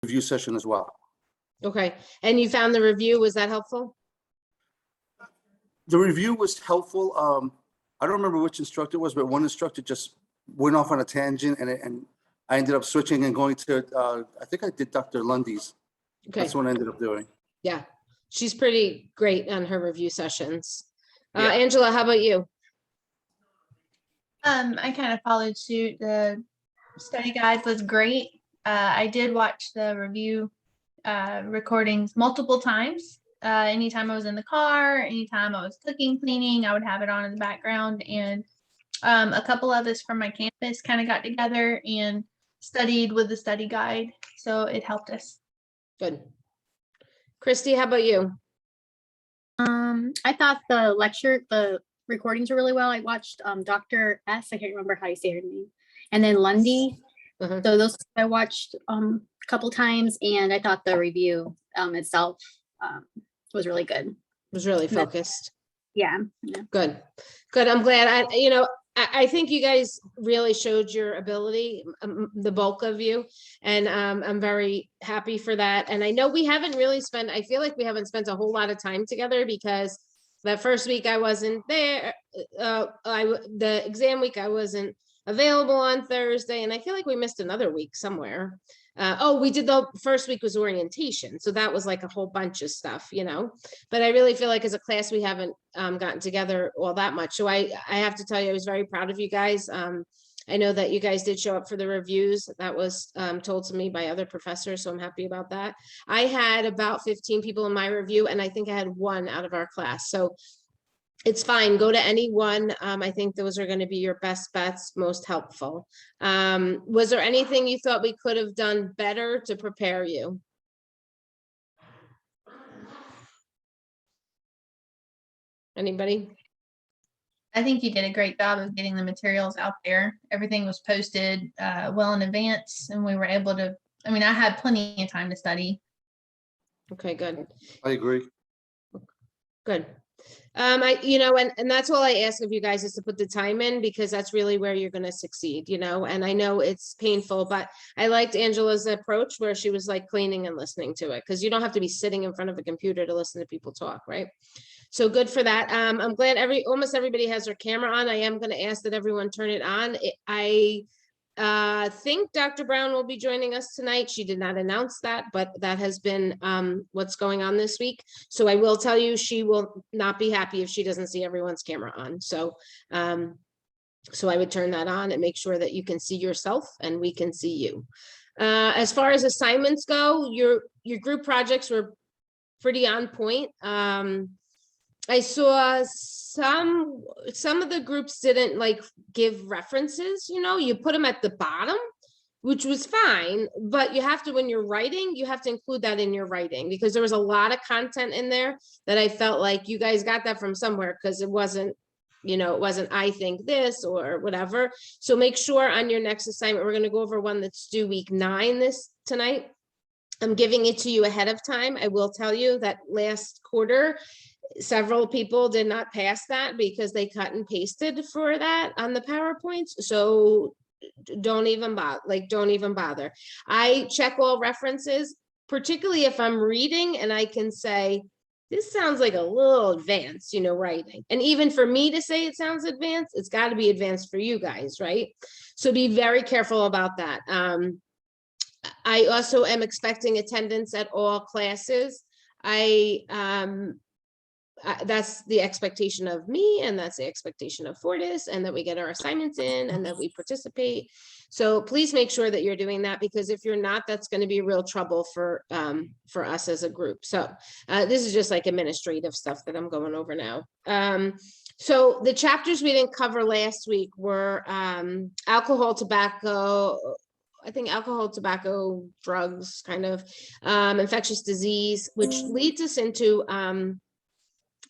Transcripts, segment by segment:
review session as well. Okay. And you found the review, was that helpful? The review was helpful. I don't remember which instructor it was, but one instructor just went off on a tangent, and I ended up switching and going to, I think I did Dr. Lundy's. Okay. That's what I ended up doing. Yeah. She's pretty great on her review sessions. Yeah. Angela, how about you? I kind of followed suit. The study guide was great. I did watch the review recordings multiple times. Anytime I was in the car, anytime I was cooking, cleaning, I would have it on in the background. And a couple of us from my campus kind of got together and studied with the study guide. So it helped us. Good. Christy, how about you? I thought the recordings were really well. I watched Dr. S, I can't remember how you say her name, and then Lundy. Uh-huh. So those I watched a couple times, and I thought the review itself was really good. Was really focused. Yeah. Good. I'm glad. I think you guys really showed your ability, the bulk of you, and I'm very happy for that. And I know we haven't really spent, I feel like we haven't spent a whole lot of time together because that first week I wasn't there. The exam week I wasn't available on Thursday, and I feel like we missed another week somewhere. We did the first week was orientation. So that was like a whole bunch of stuff, but I really feel like as a class, we haven't gotten together all that much. So I have to tell you, I was very proud of you guys. I know that you guys did show up for the reviews. That was told to me by other professors. So I'm happy about that. I had about 15 people in my review, and I think I had one out of our class. So it's fine. Go to any one. I think those are going to be your best bets, most helpful. Was there anything you thought we could have done better to prepare you? Anybody? I think you did a great job of getting the materials out there. Everything was posted well in advance, and we were able to, I had plenty of time to study. Okay, good. I agree. Good. And that's all I ask of you guys is to put the time in, because that's really where you're going to succeed, and I know it's painful, but I liked Angela's approach where she was like cleaning and listening to it, because you don't have to be sitting in front of a computer to listen to people talk, right? So good for that. I'm glad almost everybody has their camera on. I am going to ask that everyone turn it on. I think Dr. Brown will be joining us tonight. She did not announce that, but that has been what's going on this week. So I will tell you, she will not be happy if she doesn't see everyone's camera on. So I would turn that on and make sure that you can see yourself and we can see you. As far as assignments go, your group projects were pretty on point. I saw some of the groups didn't like give references, you put them at the bottom, which was fine, but you have to, when you're writing, you have to include that in your writing, because there was a lot of content in there that I felt like you guys got that from somewhere, because it wasn't, I think this or whatever. So make sure on your next assignment, we're going to go over one that's due week 9 tonight. I'm giving it to you ahead of time. I will tell you that last quarter, several people did not pass that because they cut and pasted for that on the PowerPoints. So don't even bother. I check all references, particularly if I'm reading and I can say, this sounds like a little advanced, writing. And even for me to say it sounds advanced, it's got to be advanced for you guys, right? So be very careful about that. I also am expecting attendance at all classes. That's the expectation of me, and that's the expectation of Fortis, and that we get our assignments in and that we participate. So please make sure that you're doing that, because if you're not, that's going to be real trouble for us as a group. So this is just like administrative stuff that I'm going over now. So the chapters we didn't cover last week were alcohol, tobacco, drugs, kind of infectious disease, which leads us into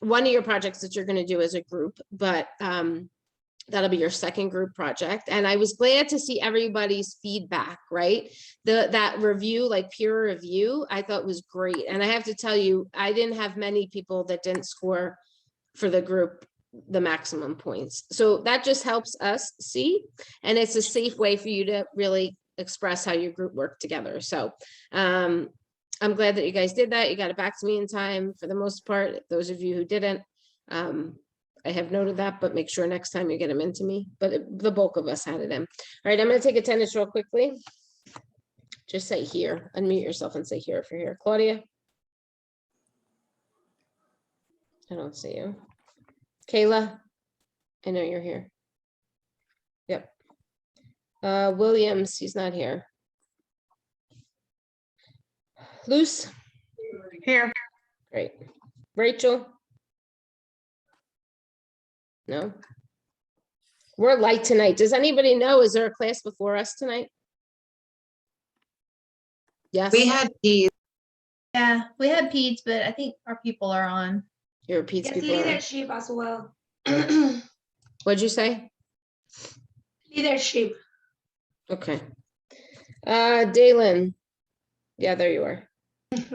one of your projects that you're going to do as a group, but that'll be your second group project. And I was glad to see everybody's feedback, right? That review, like peer review, I thought was great. And I have to tell you, I didn't have many people that didn't score for the group the maximum points. So that just helps us see, and it's a safe way for you to really express how your group worked together. So I'm glad that you guys did that. You got it back to me in time for the most part. Those of you who didn't, I have noted that, but make sure next time you get them into me. But the bulk of us had it in. All right, I'm going to take attendance real quickly. Just say here, unmute yourself and say here if you're here. Claudia? I don't see you. Kayla? I know you're here. Yep. Williams, he's not here. Luce? Here. Great. Rachel? No? We're light tonight. Does anybody know, is there a class before us tonight? Yes? We had these. Yeah, we had peds, but I think our people are on. Your repeats Yes, people are- leadership as well. What'd you say? Leadership. Okay. Dalen. Yeah, there you are.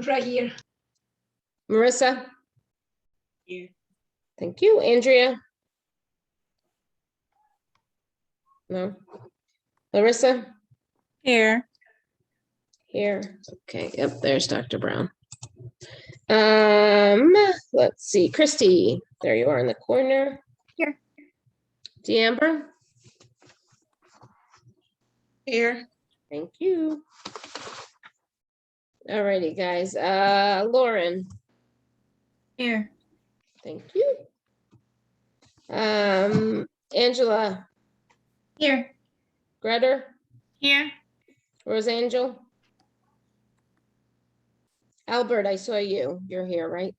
Right here. Marissa? Here. Thank you. Andrea? No? Larissa? Here. Here. Okay, yep, there's Dr. Brown. Let's see, Christy, there you are in the corner. Here. D'Amber? Here. Thank you. Alrighty, guys. Lauren? Here. Thank you. Angela? Here. Greta? Here. Rosangel? Albert, I saw you. You're here, right?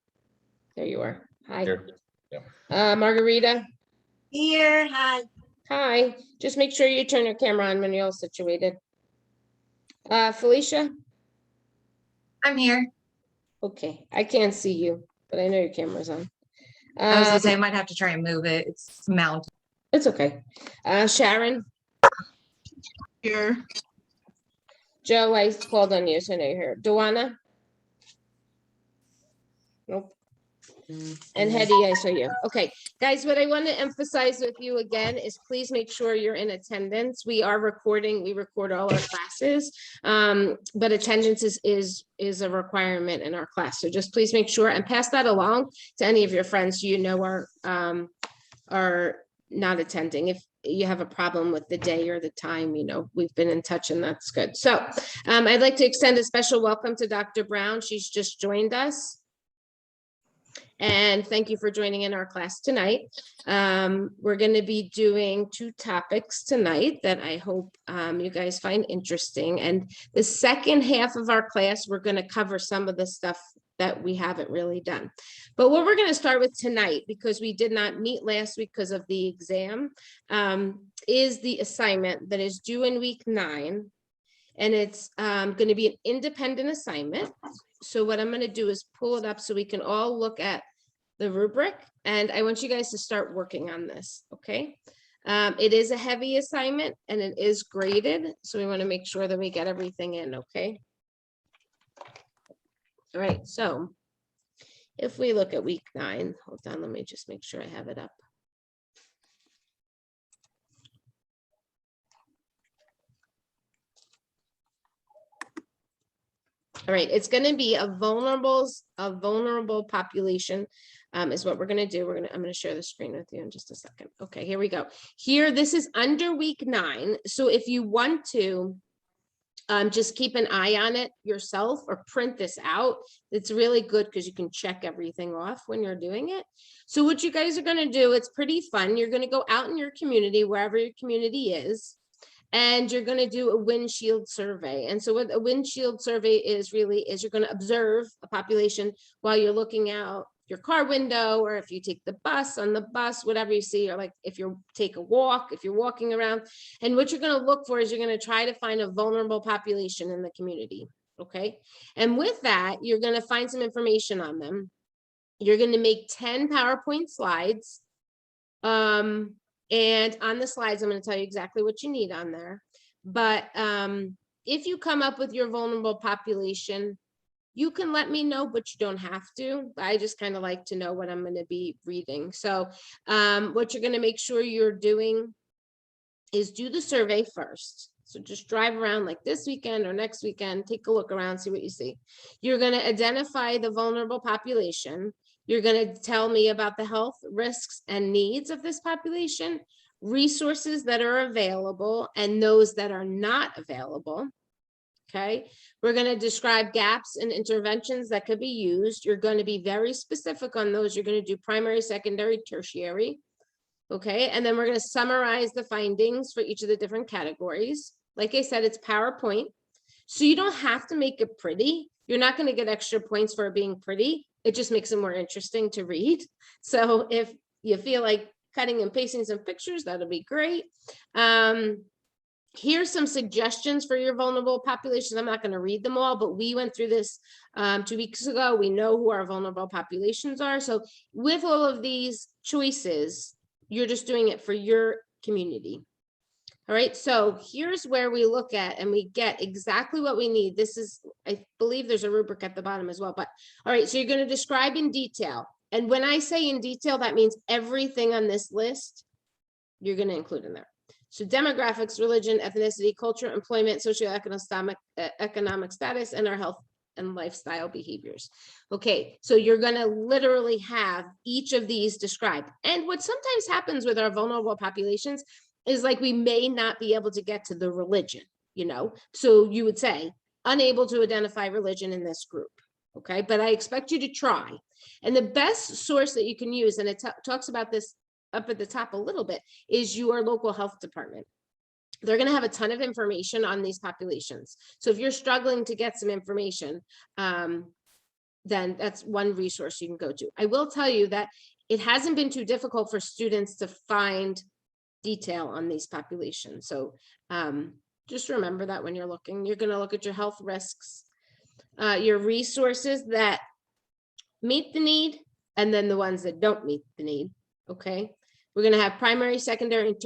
There you are. Hi. Here. Yeah. Margarita? Here. Hi. Hi. Just make sure you turn your camera on when you're all situated. Felicia? I'm here. Okay, I can't see you, but I know your camera's on. I was gonna say I might have to try and move it. It's mounted. It's okay. Sharon? Here. Joe, I called on you, so I know you're here. Duana? Nope. And Hetty, I saw you. Okay, guys, what I want to emphasize with you again is please make sure you're in attendance. We are recording, we record all our classes, but attendance is a requirement in our class. So just please make sure and pass that along to any of your friends you know are not attending. If you have a problem with the day or the time, you know, we've been in touch and that's good. So I'd like to extend a special welcome to Dr. Brown. She's just joined us. And thank you for joining in our class tonight. We're going to be doing 2 topics tonight that I hope you guys find interesting. And the second half of our class, we're going to cover some of the stuff that we haven't really done. But what we're going to start with tonight, because we did not meet last week because of the exam, is the assignment that is due in week 9. And it's going to be an independent assignment. So what I'm going to do is pull it up so we can all look at the rubric, and I want you guys to start working on this, okay? It is a heavy assignment and it is graded, so we want to make sure that we get everything in, okay? All right, so if we look at week 9, hold on, let me just make sure I have it up. All right, it's going to be a vulnerable population is what we're going to do. I'm going to share the screen with you in just a second. Okay, here we go. Here, this is under week 9. So if you want to just keep an eye on it yourself or print this out, it's really good because you can check everything off when you're doing it. So what you guys are going to do, it's pretty fun. You're going to go out in your community, wherever your community is, and you're going to do a windshield survey. And so what a windshield survey is really is you're going to observe a population while you're looking out your car window, or if you take the bus, on the bus, whatever you see, or like if you take a walk, if you're walking around. And what you're going to look for is you're going to try to find a vulnerable population in the community. Okay. And with that, you're going to find some information on them. You're going to make 10 PowerPoint slides. And on the slides, I'm going to tell you exactly what you need on there. But if you come up with your vulnerable population, you can let me know, but you don't have to. I just kind of like to know what I'm going to be reading. So what you're going to make sure you're doing is do the survey first. So just drive around like this weekend or next weekend, take a look around, see what you see. You're going to identify the vulnerable population. You're going to tell me about the health risks and needs of this population, resources that are available and those that are not available. Okay, we're going to describe gaps and interventions that could be used. You're going to be very specific on those. You're going to do primary, secondary, tertiary. Okay, and then we're going to summarize the findings for each of the different categories. Like I said, it's PowerPoint. So you don't have to make it pretty. You're not going to get extra points for it being pretty. It just makes it more interesting to read. So if you feel like cutting and pasting some pictures, that'll be great. Here's some suggestions for your vulnerable populations. I'm not going to read them all, but we went through this 2 weeks ago. We know who our vulnerable populations are. So with all of these choices, you're just doing it for your community. All right, so here's where we look at and we get exactly what we need. This is, I believe there's a rubric at the bottom as well, but all right, so you're going to describe in detail. And when I say in detail, that means everything on this list, you're going to include in there. So demographics, religion, ethnicity, culture, employment, socioeconomic status, and our health and lifestyle behaviors. Okay, so you're going to literally have each of these described. And what sometimes happens with our vulnerable populations is like we may not be able to get to the religion, you know? So you would say, unable to identify religion in this group, okay? But I expect you to try. And the best source that you can use, and it talks about this up at the top a little bit, is your local health department. They're going to have a ton of information on these populations. So if you're struggling to get some information, then that's one resource you can go to. I will tell you that it hasn't been too difficult for students to find detail on these populations. So just remember that when you're looking, you're going to look at your health risks, your resources that meet the need, and then the ones that don't meet the need. Okay, we're going to have primary, secondary, and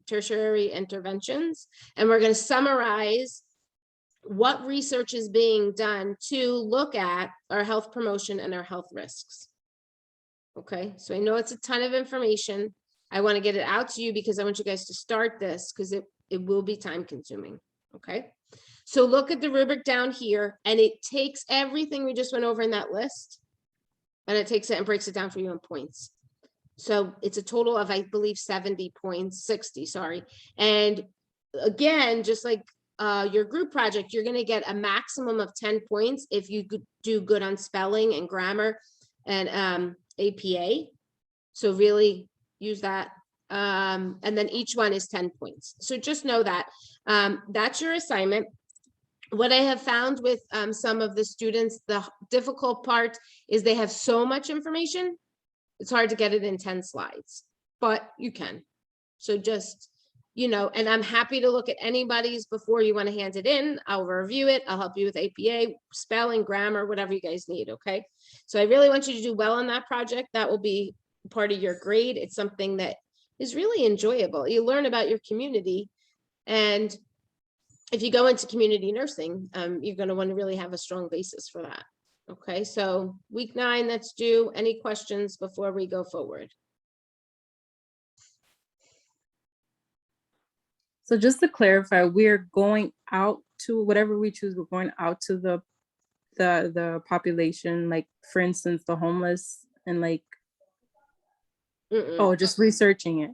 tertiary interventions, and we're going to summarize what research is being done to look at our health promotion and our health risks. Okay, so I know it's a ton of information. I want to get it out to you because I want you guys to start this because it will be time consuming. Okay, so look at the rubric down here, and it takes everything we just went over in that list, and it takes it and breaks it down for you in points. So it's a total of, I believe, 70 points, 60, sorry. And again, just like your group project, you're going to get a maximum of 10 points if you do good on spelling and grammar and APA. So really use that. And then each one is 10 points. So just know that that's your assignment. What I have found with some of the students, the difficult part is they have so much information. It's hard to get it in 10 slides, but you can. So just, you know, and I'm happy to look at anybody's before you want to hand it in. I'll review it. I'll help you with APA, spelling, grammar, whatever you guys need. Okay. So I really want you to do well on that project. That will be part of your grade. It's something that is really enjoyable. You learn about your community. And if you go into community nursing, you're going to want to really have a strong basis for that. Okay, so week 9, that's due. Any questions before we go forward? So just to clarify, we're going out to whatever we choose, we're going out to the population, like for instance, the homeless and like, oh, just researching it.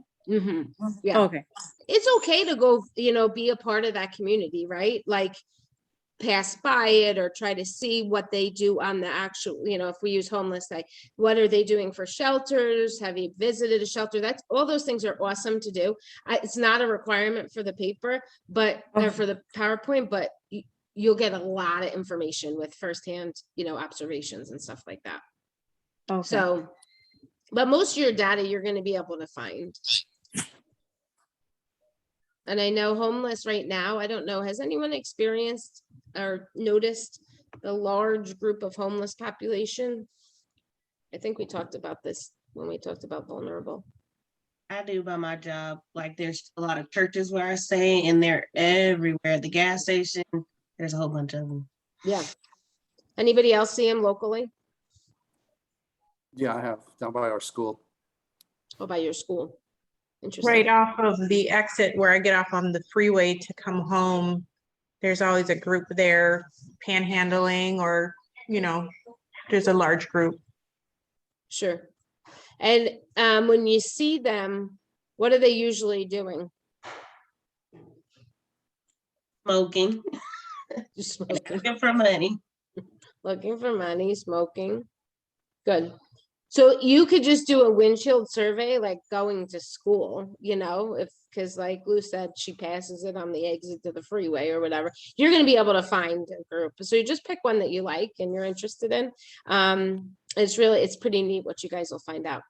Yeah. Okay. It's okay to go, you know, be a part of that community, right? Like pass by it or try to see what they do on the actual, you know, if we use homeless, like what are they doing for shelters? Have you visited a shelter? That's all those things are awesome to do. It's not a requirement for the paper, but or for the PowerPoint, but you'll get a lot of information with firsthand, you know, observations and stuff like that. Okay. So, but most of your data you're going to be able to find. And I know homeless right now, I don't know, has anyone experienced or noticed the large group of homeless population? I think we talked about this when we talked about vulnerable. I do by my job. Like there's a lot of churches where I stay and they're everywhere. The gas station, there's a whole bunch of them. Yeah. Anybody else see them locally? Yeah, I have down by our school. Or by your school? Interesting. Right off of the exit where I get off on the freeway to come home, there's always a group there panhandling or, there's a large group. Sure. And when you see them, what are they usually doing? Smoking, Just smoking. looking for money. Looking for money, smoking. Good. So you could just do a windshield survey, like going to school, because like Lou said, she passes it on the exit to the freeway or whatever. You're going to be able to find a group. So you just pick one that you like and you're interested in. It's pretty neat what you guys will find out.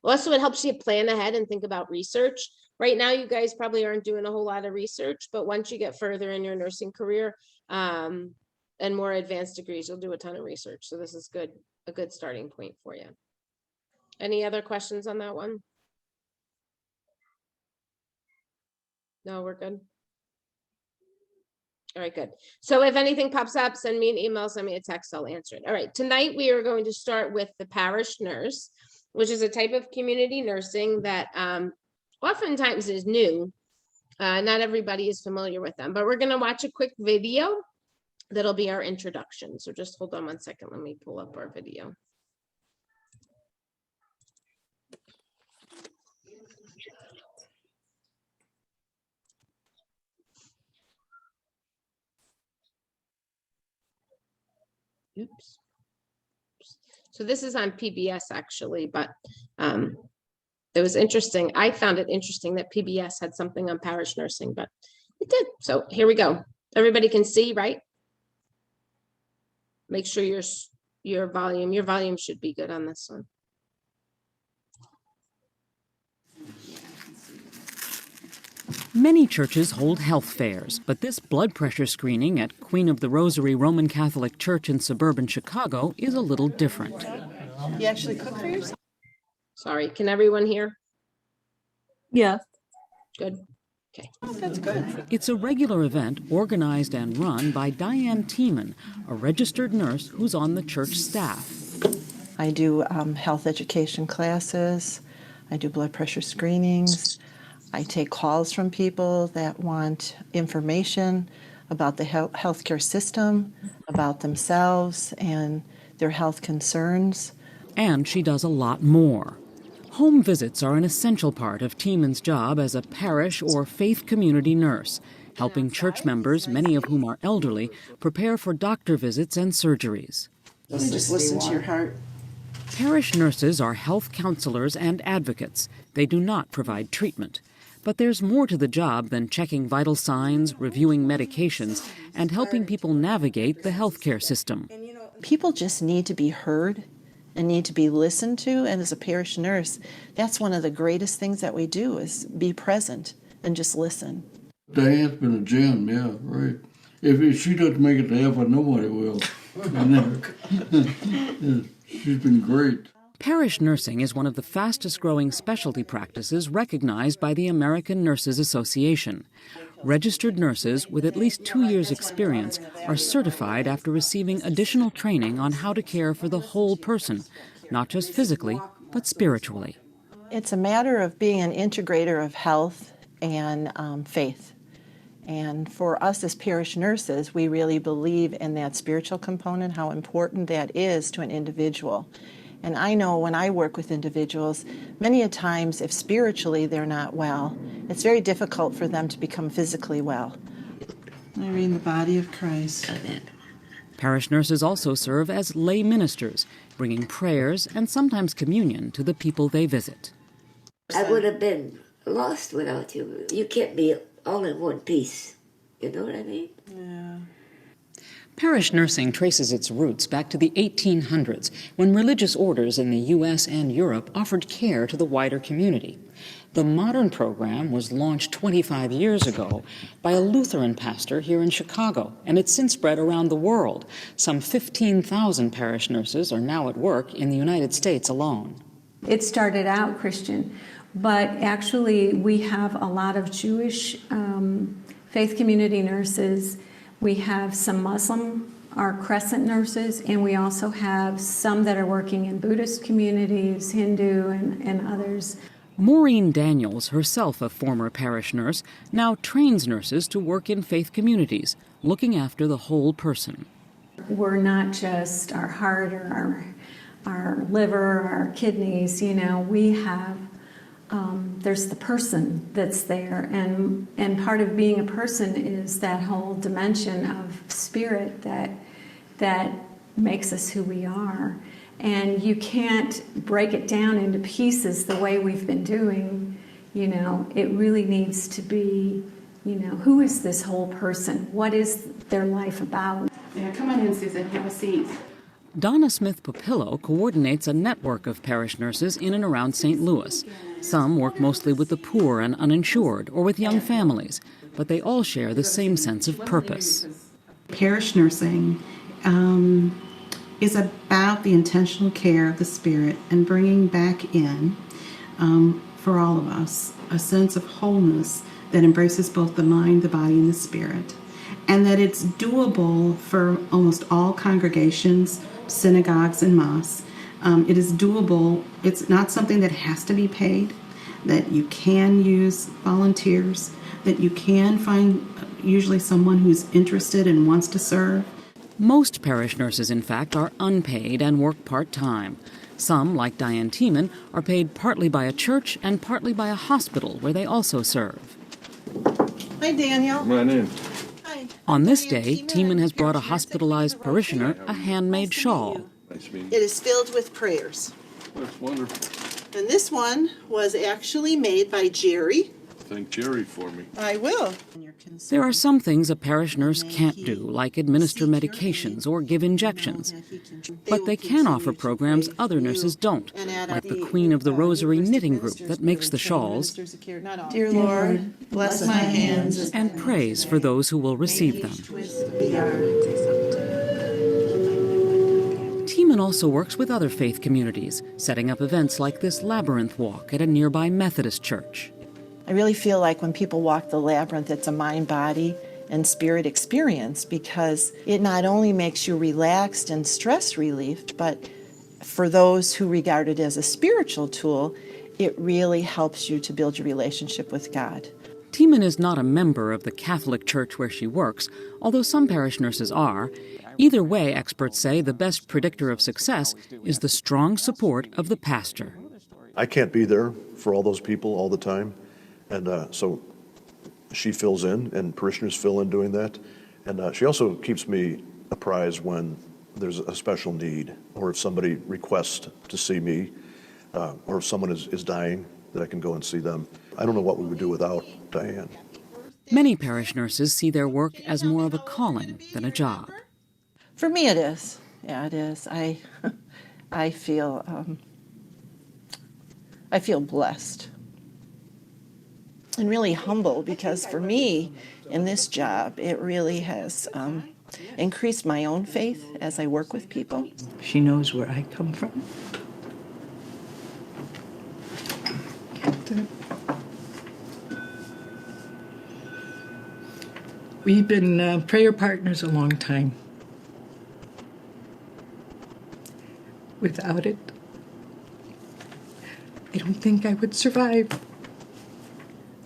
Also, it helps you plan ahead and think about research. Right now, you guys probably aren't doing a whole lot of research, but once you get further in your nursing career and more advanced degrees, you'll do a ton of research. So this is a good starting point for you. Any other questions on that one? No, we're good. All right, good. So if anything pops up, send me an email, send me a text, I'll answer it. All right, tonight we are going to start with the parish nurse, which is a type of community nursing that oftentimes is new. Not everybody is familiar with them, but we're going to watch a quick video. That'll be our introduction. So just hold on one second. Let me pull up our video. Oops. So this is on PBS actually, but it was interesting. I found it interesting that PBS had something on parish nursing, but it did. So here we go. Everybody can see, right? Make sure your volume should be good on this one. Many churches hold health fairs, but this blood pressure screening at Queen of the Rosary Roman Catholic Church in suburban Chicago is a little different. You actually cook for yourself? Sorry, can everyone hear? Yeah. Good. Okay. Oh, that's good. It's a regular event organized and run by Diane Tiemann, a registered nurse who's on the church staff. I do health education classes. I do blood pressure screenings. I take calls from people that want information about the healthcare system, about themselves and their health concerns. And she does a lot more. Home visits are an essential part of Tiemann's job as a parish or faith community nurse, helping church members, many of whom are elderly, prepare for doctor visits and surgeries. Just listen to your heart. Parish nurses are health counselors and advocates. They do not provide treatment. But there's more to the job than checking vital signs, reviewing medications, and helping people navigate the healthcare system. People just need to be heard and need to be listened to, and as a parish nurse, that's one of the greatest things that we do is be present and just listen. Diane's been a gem, yeah, right. If she doesn't make it to heaven, nobody will. She's been great. Parish nursing is one of the fastest growing specialty practices recognized by the American Nurses Association. Registered nurses with at least 2 years' experience are certified after receiving additional training on how to care for the whole person, not just physically, but spiritually. It's a matter of being an integrator of health and faith. And for us as parish nurses, we really believe in that spiritual component, how important that is to an individual. And I know when I work with individuals, many a times if spiritually they're not well, it's very difficult for them to become physically well. I mean the body of Christ. Parish nurses also serve as lay ministers, bringing prayers and sometimes communion to the people they visit. I would have been lost without you. You kept me all in one piece. You know what I mean? Yeah. Parish nursing traces its roots back to the 1800s, when religious orders in the U.S. and Europe offered care to the wider community. The modern program was launched 25 years ago by a Lutheran pastor here in Chicago, and it's since spread around the world. Some 15,000 parish nurses are now at work in the United States alone. It started out Christian, but actually we have a lot of Jewish faith community nurses. We have some Muslim, our Crescent nurses, and we also have some that are working in Buddhist communities, Hindu, and others. Maureen Daniels, herself a former parish nurse, now trains nurses to work in faith communities, looking after the whole person. We're not just our heart or our liver, or our kidneys, you know, we have, there's the person that's there. And part of being a person is that whole dimension of spirit that makes us who we are. And you can't break it down into pieces the way we've been doing. You know, it really needs to be, you know, who is this whole person? What is their life about? Yeah, come on in, Susan, have a seat. Donna Smith-Papillo coordinates a network of parish nurses in and around St. Louis. Some work mostly with the poor and uninsured or with young families, but they all share the same sense of purpose. Parish nursing is about the intentional care of the spirit and bringing back in, for all of us, a sense of wholeness that embraces both the mind, the body, and the spirit. And that it's doable for almost all congregations, synagogues, and mosques. It is doable. It's not something that has to be paid, that you can use volunteers, that you can find usually someone who's interested and wants to serve. Most parish nurses, in fact, are unpaid and work part-time. Some, like Diane Tiemann, are paid partly by a church and partly by a hospital where they also serve. Hi, Daniel. Come on in. On this day, Tiemann has brought a hospitalized parishioner a handmade shawl. Nice meeting It is filled with prayers. you. That's wonderful. And this one was actually made by Jerry. Thank Jerry for me. I will. There are some things a parish nurse can't do, like administer medications or give injections. But they can offer programs other nurses don't, like the Queen of the Rosary knitting group that makes the shawls, Dear Lord, bless my hands. and prays for those who will receive them. Tiemann also works with other faith communities, setting up events like this labyrinth walk at a nearby Methodist church. I really feel like when people walk the labyrinth, it's a mind, body, and spirit experience because it not only makes you relaxed and stress relieved, but for those who regard it as a spiritual tool, it really helps you to build your relationship with God. Tiemann is not a member of the Catholic Church where she works, although some parish nurses are. Either way, experts say the best predictor of success is the strong support of the pastor. I can't be there for all those people all the time. And so she fills in, and parishioners fill in doing that. And she also keeps me apprised when there's a special need, or if somebody requests to see me, or if someone is dying, that I can go and see them. I don't know what we would do without Diane. Many parish nurses see their work as more of a calling than a job. For me, it is. Yeah, it is. I feel blessed. And really humble because for me, in this job, it really has increased my own faith as I work with people. She knows where I come from. We've been prayer partners a long time. Without it, I don't think I would survive.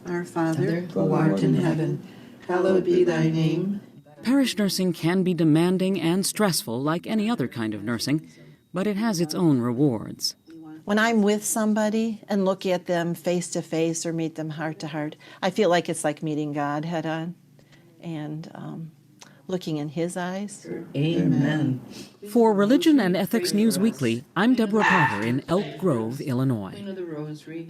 Our Father, who art in heaven, hallowed be thy name. Parish nursing can be demanding and stressful like any other kind of nursing, but it has its own rewards. When I'm with somebody and look at them face to face or meet them heart to heart, I feel like it's like meeting God head on and looking in his eyes. Amen. For Religion and Ethics News Weekly, I'm Deborah Potter in Elk Grove, Illinois. Queen of the Rosary.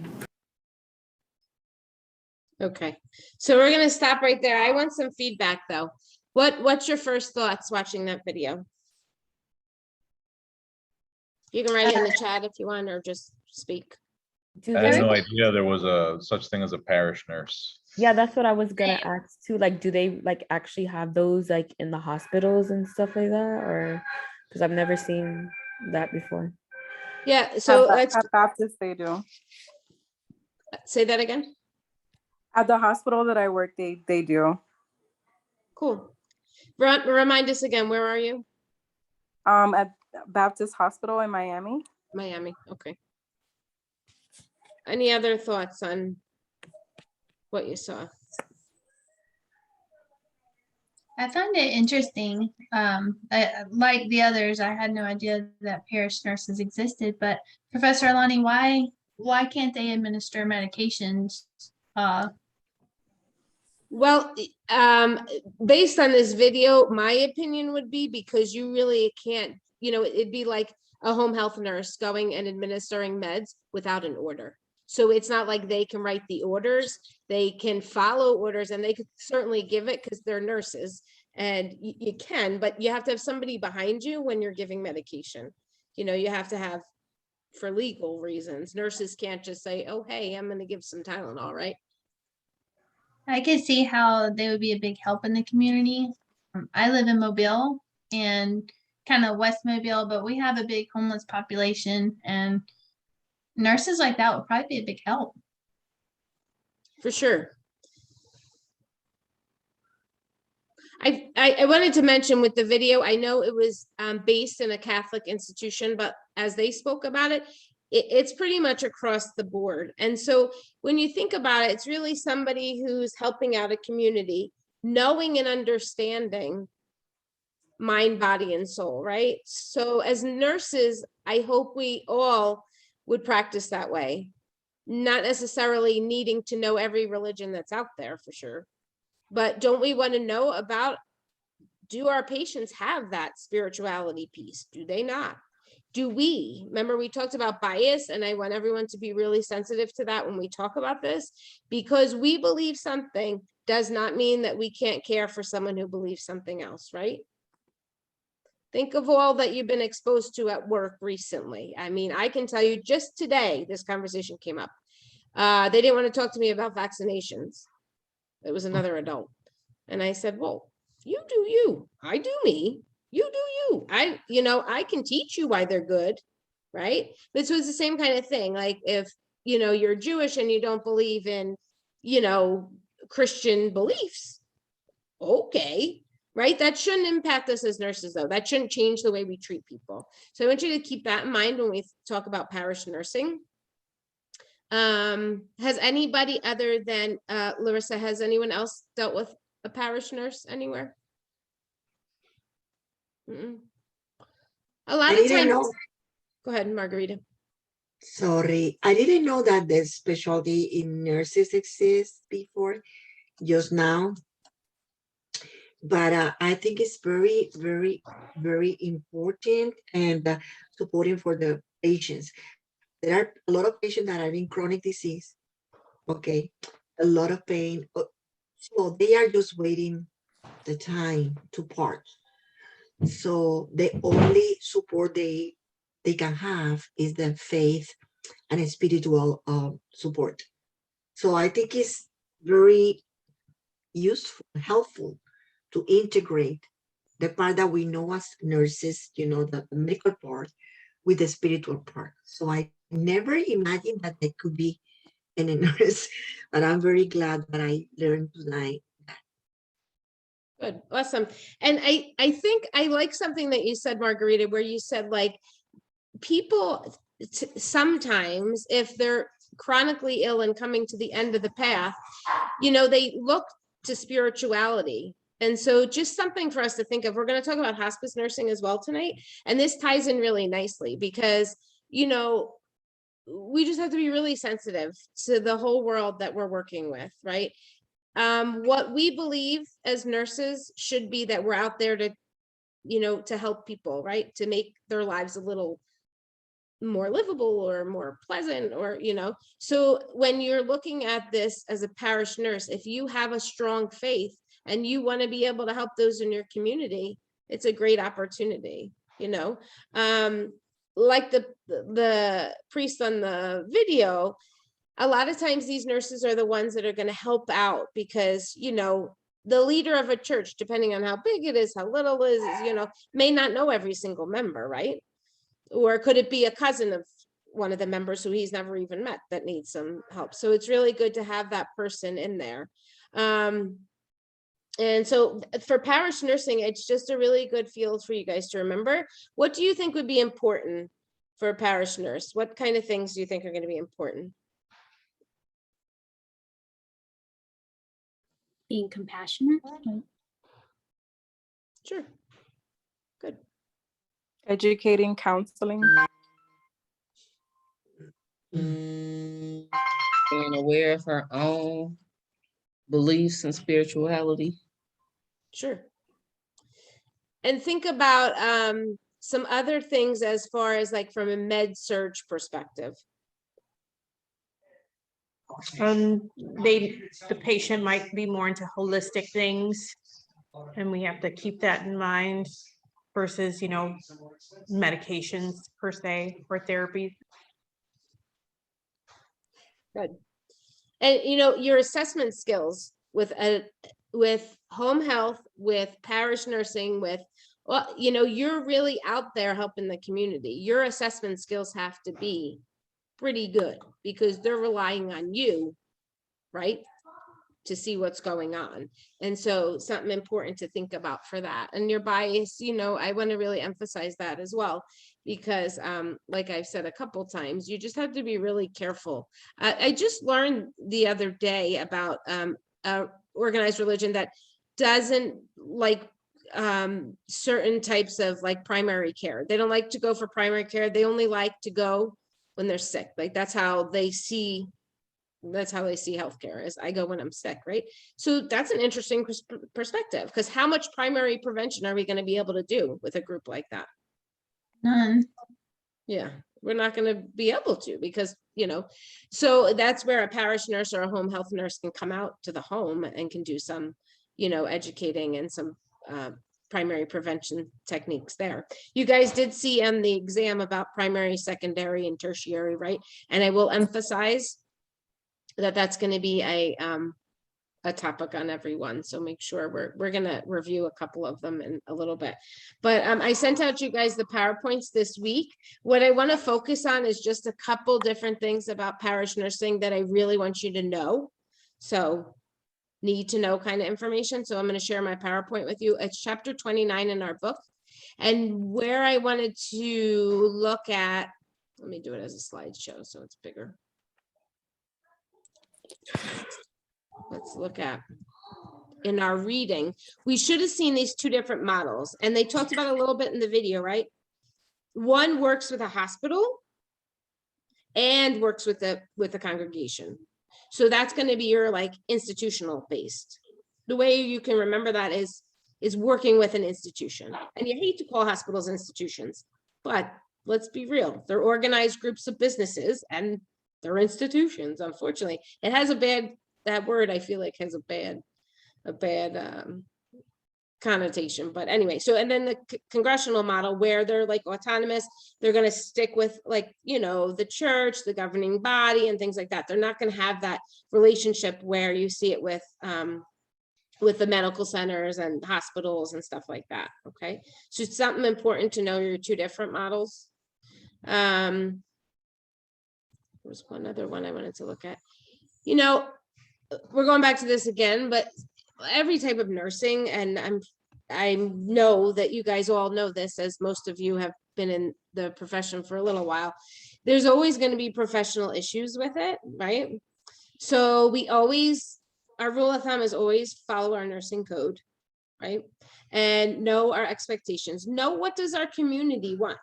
Okay, so we're gonna stop right there. I want some feedback though. What's your first thoughts watching that video? You can write it in the chat if you want, or just speak. I had no idea there was such thing as a parish nurse. Yeah, that's what I was gonna ask too. Like, do they like actually have those like in the hospitals and stuff like that, or because I've never seen that before. Yeah, so let's at Baptist they do. say that again. At the hospital that I work, they do. Cool. Remind us again, where are you? At Baptist Hospital in Miami. Miami, okay. Any other thoughts on what you saw? I found it interesting. Like the others, I had no idea that parish nurses existed. But Professor Alani, why can't they administer medications? Well, based on this video, my opinion would be because you really can't, it'd be like a home health nurse going and administering meds without an order. So it's not like they can write the orders, they can follow orders, and they could certainly give it because they're nurses, and you can, but you have to have somebody behind you when you're giving medication. You have to have, for legal reasons, nurses can't just say, oh, hey, I'm going to give some Tylenol, right? I could see how they would be a big help in the community. I live in Mobile and kind of West Mobile, but we have a big homeless population, and nurses like that would probably be a big help. For sure. I wanted to mention with the video, I know it was based in a Catholic institution, but as they spoke about it, it's pretty much across the board. And so when you think about it, it's really somebody who's helping out a community, knowing and understanding mind, body, and soul, right? So as nurses, I hope we all would practice that way, not necessarily needing to know every religion that's out there, for sure. But don't we want to know about, do our patients have that spirituality piece? Do they not? Do we? Remember, we talked about bias, and I want everyone to be really sensitive to that when we talk about this, because we believe something does not mean that we can't care for someone who believes something else, right? Think of all that you've been exposed to at work recently. I mean, I can tell you just today, this conversation came up. They didn't want to talk to me about vaccinations. It was another adult. And I said, well, you do you, I do me, you do you. I can teach you why they're good, right? This was the same kind of thing. Like if, you're Jewish and you don't believe in, Christian beliefs, okay, right? That shouldn't impact us as nurses, though. That shouldn't change the way we treat people. So I want you to keep that in mind when we talk about parish nursing. Has anybody other than Larissa, has anyone else dealt with a parish nurse anywhere? A lot of times. Go ahead, Margarita. Sorry, I didn't know that the specialty in nurses exists before, just now. But I think it's very, very, very important and supporting for the patients. There are a lot of patients that are in chronic disease, okay, a lot of pain. So they are just waiting the time to part. So the only support they can have is the faith and spiritual support. So I think it's very useful, helpful to integrate the part that we know as nurses, the medical part, with the spiritual part. So I never imagined that I could be a nurse, but I'm very glad that I learned tonight. Good, awesome. And I think I like something that you said, Margarita, where you said like people sometimes, if they're chronically ill and coming to the end of the path, they look to spirituality. And so just something for us to think of. We're going to talk about hospice nursing as well tonight. And this ties in really nicely because, we just have to be really sensitive to the whole world that we're working with, right? What we believe as nurses should be that we're out there to, to help people, right? To make their lives a little more livable or more pleasant or, so when you're looking at this as a parish nurse, if you have a strong faith and you want to be able to help those in your community, it's a great opportunity, like the priest on the video. A lot of times these nurses are the ones that are going to help out because, the leader of a church, depending on how big it is, how little it is, may not know every single member, right? Or could it be a cousin of one of the members who he's never even met that needs some help? So it's really good to have that person in there. And so for parish nursing, it's just a really good field for you guys to remember. What do you think would be important for a parish nurse? What kind of things do you think are going to be important? being compassionate. Sure. Good. Educating, counseling. Being aware of her own beliefs and spirituality. Sure. And think about some other things as far as like from a med surge perspective. The patient might be more into holistic things, and we have to keep that in mind versus, you know, medications per se or therapy. Good. And you know, your assessment skills with home health, with parish nursing, with, well, you know, you're really out there helping the community. Your assessment skills have to be pretty good because they're relying on you, right, to see what's going on. And so something important to think about for that. And your bias, you know, I want to really emphasize that as well, because like I've said a couple times, you just have to be really careful. I just learned the other day about organized religion that doesn't like certain types of like primary care. They don't like to go for primary care. They only like to go when they're sick. Like that's how they see healthcare, is I go when I'm sick, right? So that's an interesting perspective, because how much primary prevention are we going to be able to do with a group like that? None. Yeah, we're not going to be able to, because, you know, so that's where a parish nurse or a home health nurse can come out to the home and can do some, you know, educating and some primary prevention techniques there. You guys did see on the exam about primary, secondary, and tertiary, right? And I will emphasize that that's going to be a topic on everyone. So make sure we're going to review a couple of them in a little bit. But I sent out you guys the PowerPoints this week. What I want to focus on is just a couple different things about parish nursing that I really want you to know. So need to know kind of information. So I'm going to share my PowerPoint with you. It's chapter 29 in our book. And where I wanted to look at, let me do it as a slideshow so it's bigger. Let's look at in our reading. We should have seen these two different models, and they talked about a little bit in the video, right? One works with a hospital and works with the congregation. So that's going to be your like institutional based. The way you can remember that is working with an institution. And you hate to call hospitals institutions, but let's be real. They're organized groups of businesses and they're institutions. Unfortunately, it has a bad, that word I feel like has a bad connotation. But anyway, so and then the congressional model where they're like autonomous, they're going to stick with like, you know, the church, the governing body and things like that. They're not going to have that relationship where you see it with the medical centers and hospitals and stuff like that. Okay, so it's something important to know your two different models. There's one other one I wanted to look at. You know, we're going back to this again, but every type of nursing, and I know that you guys all know this, as most of you have been in the profession for a little while, there's always going to be professional issues with it, right? So we always, our rule of thumb is always follow our nursing code, right? And know our expectations. Know what does our community want?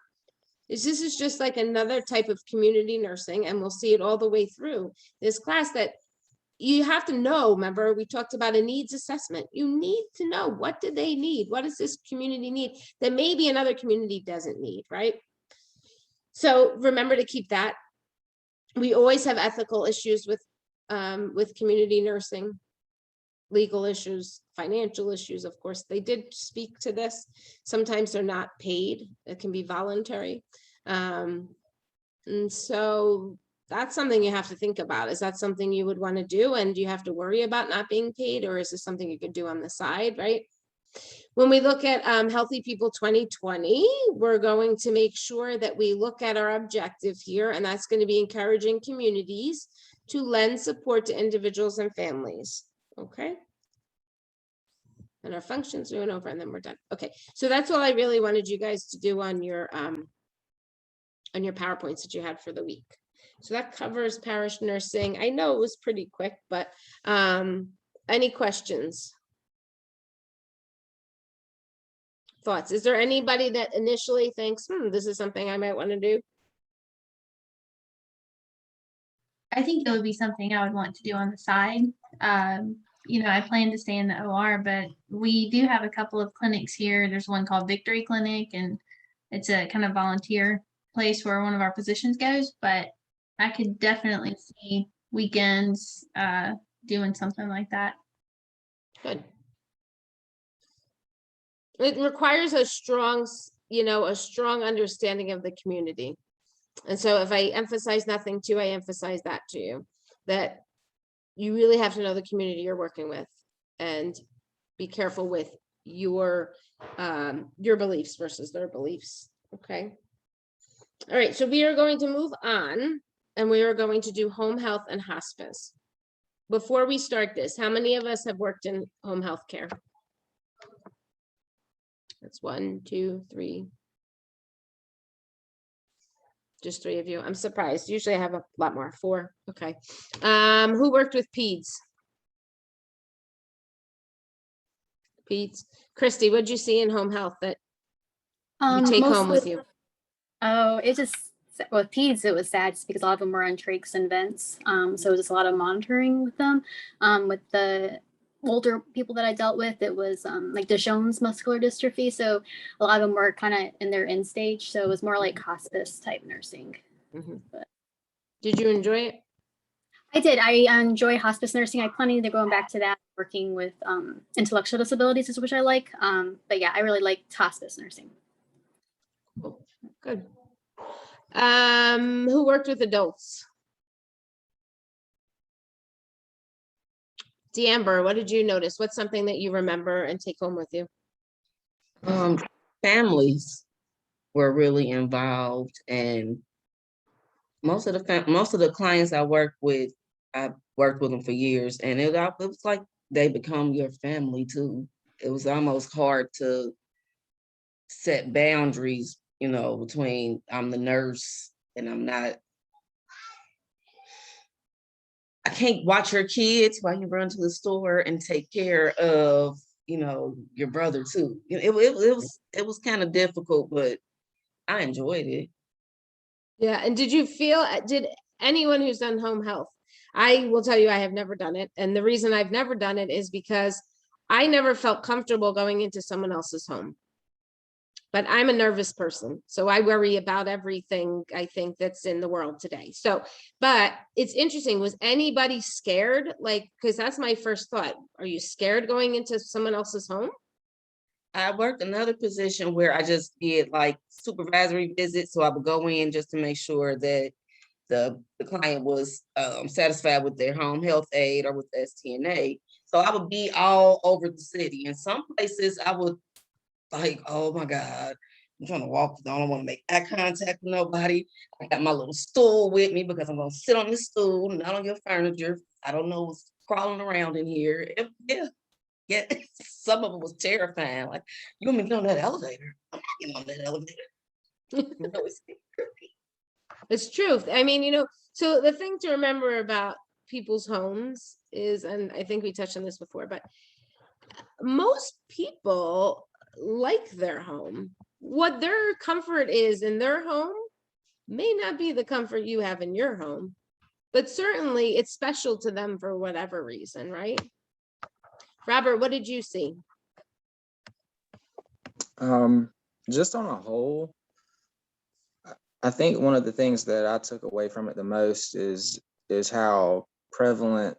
This is just like another type of community nursing, and we'll see it all the way through this class, that you have to know. Remember, we talked about a needs assessment. You need to know, what do they need? What does this community need that maybe another community doesn't need, right? So remember to keep that. We always have ethical issues with community nursing, legal issues, financial issues. Of course, they did speak to this. Sometimes they're not paid. It can be voluntary. And so that's something you have to think about. Is that something you would want to do? And do you have to worry about not being paid? Or is this something you could do on the side, right? When we look at Healthy People 2020, we're going to make sure that we look at our objective here, and that's going to be encouraging communities to lend support to individuals and families, okay? And our functions are over, and then we're done. Okay, so that's all I really wanted you guys to do on your PowerPoints that you had for the week. So that covers parish nursing. I know it was pretty quick, but Any questions? Thoughts? Is there anybody that initially thinks, this is something I might want to do? I think it would be something I would want to do on the side. You know, I plan to stay in the OR, but we do have a couple of clinics here. There's one called Victory Clinic, and it's a kind of volunteer place where one of our physicians goes, but I could definitely see weekends doing something like that. Good. It requires a strong, a strong understanding of the community. And so if I emphasize nothing to, I emphasize that to you, that you really have to know the community you're working with and be careful with your beliefs versus their beliefs. Okay. All right. So we are going to move on and we are going to do home health and hospice. Before we start this, how many of us have worked in home health care? That's 1, 2, 3. Just 3 of you. I'm surprised. Usually I have a lot more. 4. Okay. Who worked with peds? Peds. Christy, what'd you see in home health that you take home with you? Oh, it just, with peds, it was sad just because a lot of them were on trachs and vents. So it was just a lot of monitoring with them. With the older people that I dealt with, it was like Duchenne's muscular dystrophy. So a lot of them were kind of in their end stage. So it was more like hospice type nursing. But did you enjoy it? I did. I enjoy hospice nursing. I plan to going back to that, working with intellectual disabilities, which I like. But yeah, I really liked hospice nursing. Cool. Good. Who worked with adults? D'Amber, what did you notice? What's something that you remember and take home with you? Families were really involved, and most of the clients I worked with them for years, and it was like they become your family too. It was almost hard to set boundaries, between I'm the nurse and I'm not. I can't watch your kids while you run to the store and take care of, your brother too. It was kind of difficult, but I enjoyed it. Yeah. And did anyone who's done home health, I will tell you, I have never done it. And the reason I've never done it is because I never felt comfortable going into someone else's home. But I'm a nervous person, so I worry about everything I think that's in the world today. So, but it's interesting. Was anybody scared? Because that's my first thought. Are you scared going into someone else's home? I worked another position where I just did like supervisory visits. So I would go in just to make sure that the client was satisfied with their home health aide or with STNA. So I would be all over the city. In some places I would like, oh my God, I'm trying to walk. I don't want to make eye contact with nobody. I got my little stool with me because I'm going to sit on this stool, not on your furniture. I don't know what's crawling around in here. Yeah. Some of it was terrifying. Like, you want me to get on that elevator? I'm not getting on that elevator. It's truth. I mean, so the thing to remember about people's homes is, and I think we touched on this before, but most people like their home. What their comfort is in their home may not be the comfort you have in your home, but certainly it's special to them for whatever reason, right? Robert, what did you see? Just on a whole, I think one of the things that I took away from it the most is how prevalent,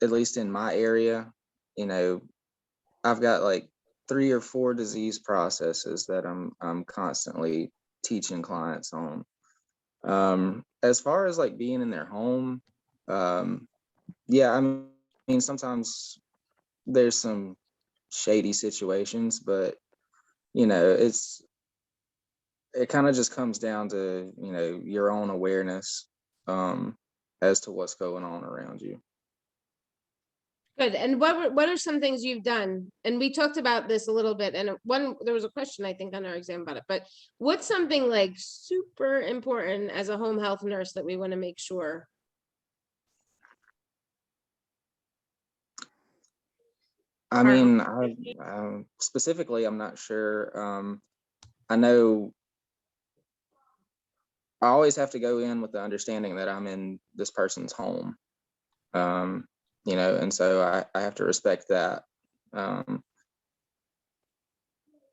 at least in my area, I've got like 3 or 4 disease processes that I'm constantly teaching clients on. As far as like being in their home, yeah, I mean, sometimes there's some shady situations, but it kind of just comes down to, your own awareness as to what's going on around you. Good. And what are some things you've done? And we talked about this a little bit, and there was a question I think on our exam about it, but what's something like super important as a home health nurse that we want to make sure? I mean, specifically, I'm not sure. I know I always have to go in with the understanding that I'm in this person's home, and so I have to respect that. And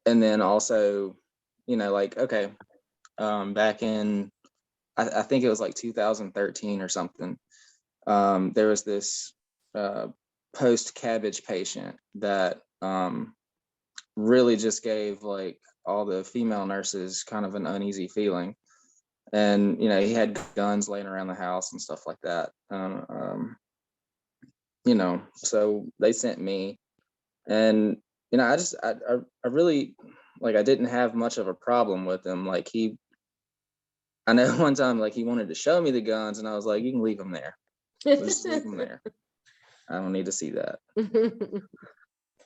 then also, like, okay, back in, I think it was like 2013 or something, there was this post-cabbage patient that really just gave like all the female nurses kind of an uneasy feeling. And, he had guns laying around the house and stuff like that. So they sent me, and, I really, like, I didn't have much of a problem with him. Like, I know one time, like, he wanted to show me the guns, and I was like, you can leave them there. Just leave them there. I don't need to see that.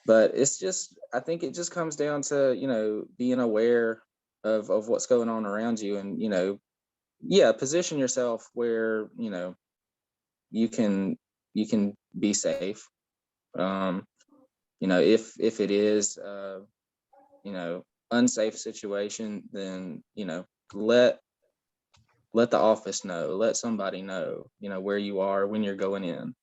But it's just, I think it just comes down to, being aware of what's going on around you, and, position yourself where, you can be safe. If it is, unsafe situation, then, let the office know, let somebody know, where you are when you're going in.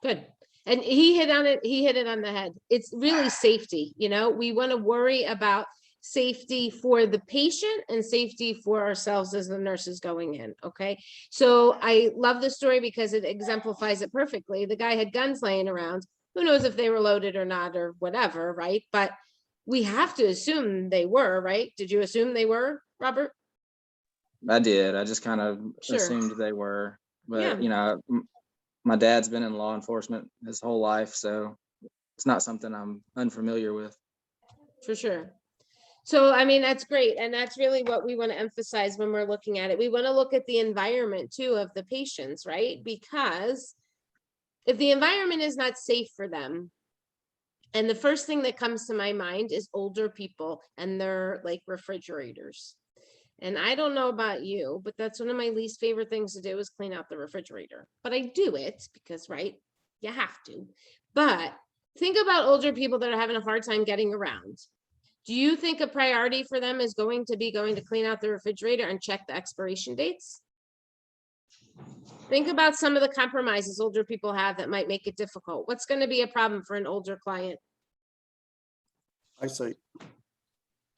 Good. And he hit it on the head. It's really safety. We want to worry about safety for the patient and safety for ourselves as the nurses going in. Okay. So I love the story because it exemplifies it perfectly. The guy had guns laying around. Who knows if they were loaded or not or whatever, right? But we have to assume they were, right? Did you assume they were, Robert? I did. I just kind of assumed they were, but my dad's been in law enforcement his whole life, so it's not something I'm unfamiliar with. For sure. So, I mean, that's great. And that's really what we want to emphasize when we're looking at it. We want to look at the environment too of the patients, right? Because if the environment is not safe for them, and the first thing that comes to my mind is older people and their like refrigerators. And I don't know about you, but that's one of my least favorite things to do is clean out the refrigerator. But I do it because, right, you have to. But think about older people that are having a hard time getting around. Do you think a priority for them is going to clean out the refrigerator and check the expiration dates? Think about some of the compromises older people have that might make it difficult. What's going to be a problem for an older client?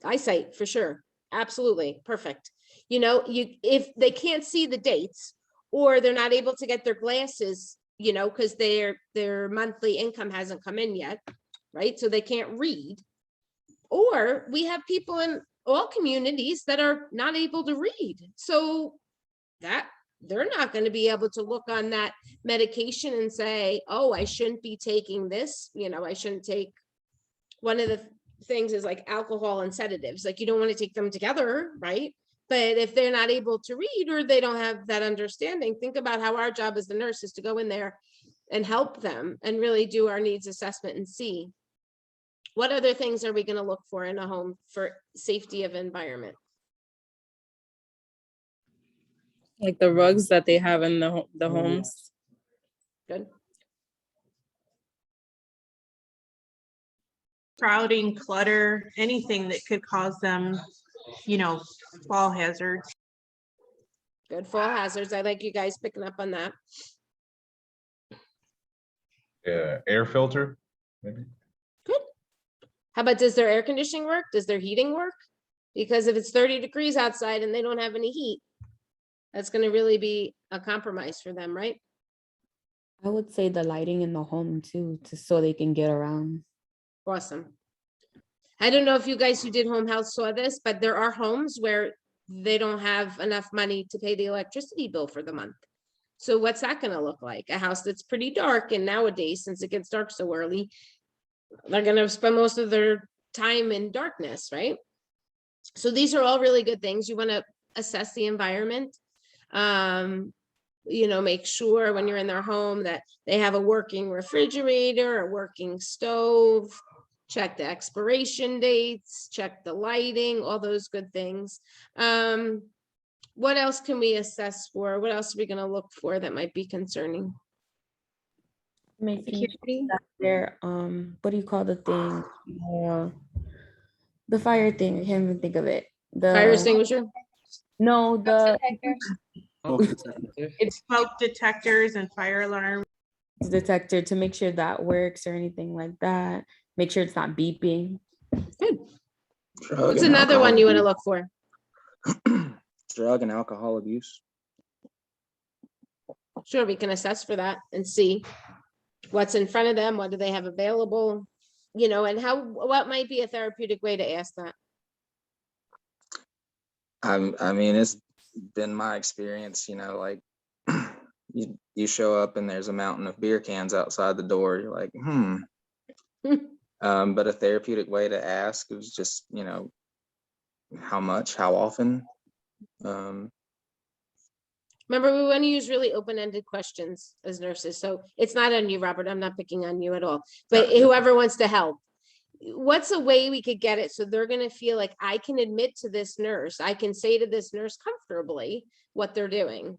Eyesight, for sure. Absolutely. Perfect. If they can't see the dates or they're not able to get their glasses, because their monthly income hasn't come in yet, right? So they can't read. Or we have people in all communities that are not able to read. So that they're not going to be able to look on that medication and say, oh, I shouldn't be taking this. I shouldn't take. One of the things is like alcohol and sedatives. Like you don't want to take them together, right? But if they're not able to read or they don't have that understanding, think about how our job as the nurse is to go in there and help them and really do our needs assessment and see what other things are we going to look for in a home for safety of environment. Like the rugs that they have in the homes. Good. Crowding, clutter, anything that could cause them, fall hazards. Good, fall hazards. I like you guys picking up on that. Yeah, air filter, maybe. Good. How about, does their air conditioning work? Does their heating work? Because if it's 30 degrees outside and they don't have any heat, that's going to really be a compromise for them, right? I would say the lighting in the home too, so they can get around. Awesome. I don't know if you guys who did home health saw this, but there are homes where they don't have enough money to pay the electricity bill for the month. So what's that going to look like? A house that's pretty dark, and nowadays, since it gets dark so early, they're going to spend most of their time in darkness, right? So these are all really good things. You want to assess the environment. Make sure when you're in their home that they have a working refrigerator, a working stove, check the expiration dates, check the lighting, all those good things. What else can we assess for? What else are we going to look for that might be concerning? Making Security. that there, what do you call the thing? The fire thing. I can't even think of it. Fire The extinguisher? no, the It's smoke detectors and fire alarm detector to make sure that works or anything like that. Make sure it's not beeping. Good. Drug What's and another alcohol one you want to abuse. look for? Drug and alcohol abuse. Sure, we can assess for that and see what's in front of them, what do they have available, you know, and what might be a therapeutic way to ask that. I mean, it's been my experience, you know, like you show up and there's a mountain of beer cans outside the door. You're like, but a therapeutic way to ask is just, you know, how much, how often. Remember, we want to use really open-ended questions as nurses. So it's not on you, Robert. I'm not picking on you at all, but whoever wants to help. What's a way we could get it so they're going to feel like I can admit to this nurse, I can say to this nurse comfortably what they're doing.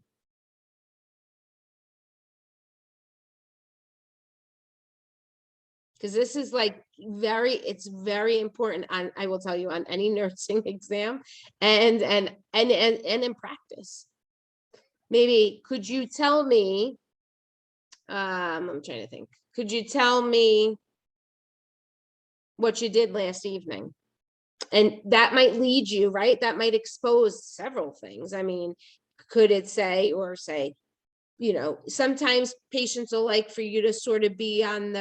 Because this is like it's very important on, I will tell you, on any nursing exam and in practice. Maybe, could you tell me, I'm trying to think, could you tell me what you did last evening? And that might lead you, right? That might expose several things. I mean, could it say, you know, sometimes patients will like for you to sort of be on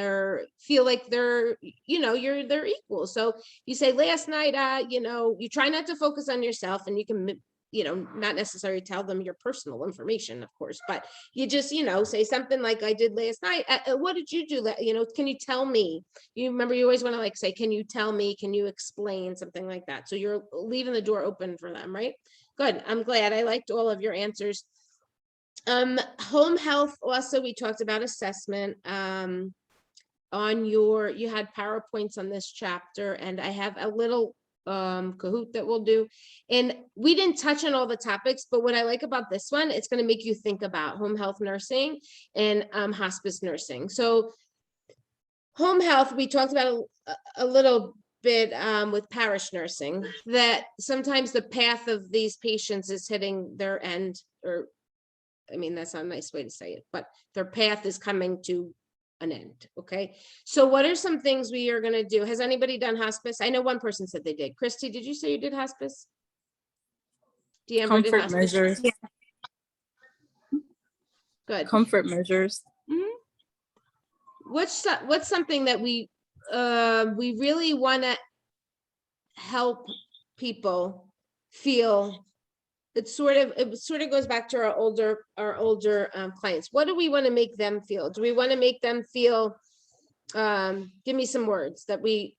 feel like they're, you know, they're equal. So you say last night, you know, you try not to focus on yourself, and you can, you know, not necessarily tell them your personal information, of course, but you just, you know, say something like I did last night. What did you do? You know, can you tell me? You remember, you always want to like say, can you tell me? Can you explain something like that? So you're leaving the door open for them, right? Good. I'm glad. I liked all of your answers. Home health, also, we talked about assessment. You had PowerPoints on this chapter, and I have a little Kahoot that we'll do. And we didn't touch on all the topics, but what I like about this one, it's going to make you think about home health nursing and hospice nursing. So home health, we talked about a little bit with parish nursing, that sometimes the path of these patients is hitting their end, or I mean, that's not a nice way to say it, but their path is coming to an end. Okay. So what are some things we are going to do? Has anybody done hospice? I know one person said they did. Christy, did you say you did hospice? D'Amber did Comfort hospice? measures. Yeah. Good. Comfort measures. What's something that we really want to help people feel? It sort of goes back to our older clients. What do we want to make them feel? Do we want to make them feel, give me some words that we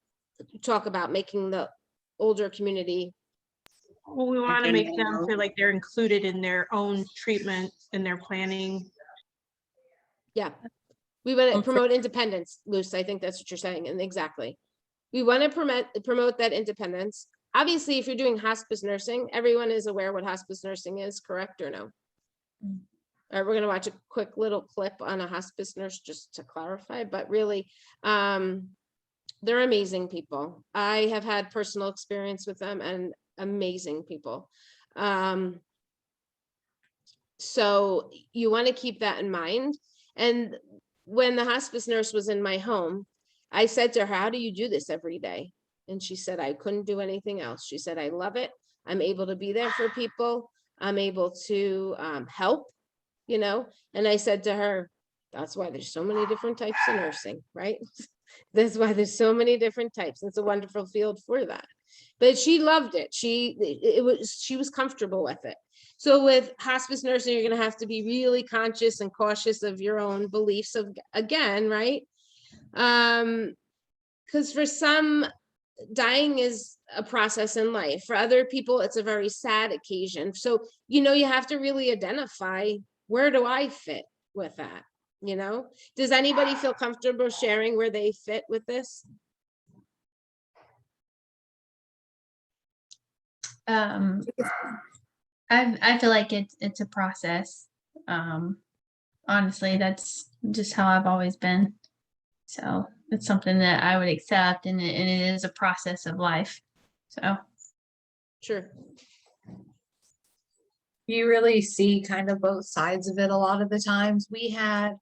talk about making the older community. Well, we want to make them feel like they're included in their own treatment and their planning. Yeah, we want to promote independence, Luce. I think that's what you're saying, and exactly. We want to promote that independence. Obviously, if you're doing hospice nursing, everyone is aware what hospice nursing is, correct or no? All right, we're going to watch a quick little clip on a hospice nurse just to clarify, but really, they're amazing people. I have had personal experience with them, and amazing people. So you want to keep that in mind. And when the hospice nurse was in my home, I said to her, how do you do this every day? And she said, I couldn't do anything else. She said, I love it. I'm able to be there for people. I'm able to help, you know? And I said to her, that's why there's so many different types of nursing, right? That's why there's so many different types. It's a wonderful field for that. But she loved it. She was comfortable with it. So with hospice nursing, you're going to have to be really conscious and cautious of your own beliefs again, right? Because for some, dying is a process in life. For other people, it's a very sad occasion. So, you know, you have to really identify, where do I fit with that? You know, does anybody feel comfortable sharing where they fit with this? I feel like it's a process. honestly, that's just how I've always been. So it's something that I would accept, and it is a process of life. So Sure. You really see kind of both sides of it a lot of the times. We had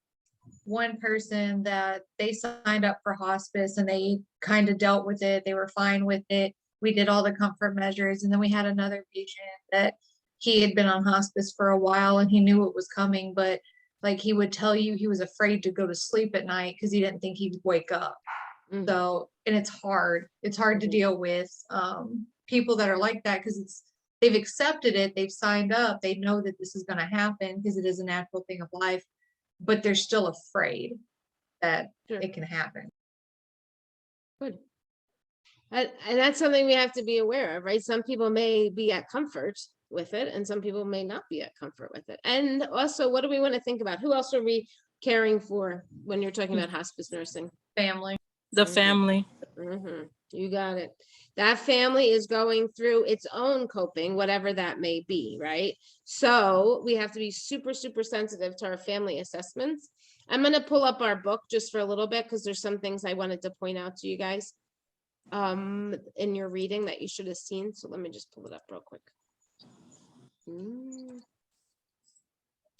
one person that they signed up for hospice and they kind of dealt with it. They were fine with it. We did all the comfort measures. And then we had another patient that he had been on hospice for a while and he knew it was coming, but like he would tell you he was afraid to go to sleep at night because he didn't think he'd wake up. So, and it's hard. It's hard to deal with people that are like that because they've accepted it, they've signed up, they know that this is going to happen because it is a natural thing of life, but they're still afraid that it can happen. Good. And that's something we have to be aware of, right? Some people may be at comfort with it and some people may not be at comfort with it. And also, what do we want to think about? Who else are we caring for when you're talking about hospice nursing? Family. The family. You got it. That family is going through its own coping, whatever that may be, right? So we have to be super, super sensitive to our family assessments. I'm going to pull up our book just for a little bit because there's some things I wanted to point out to you guys in your reading that you should have seen. So let me just pull it up real quick.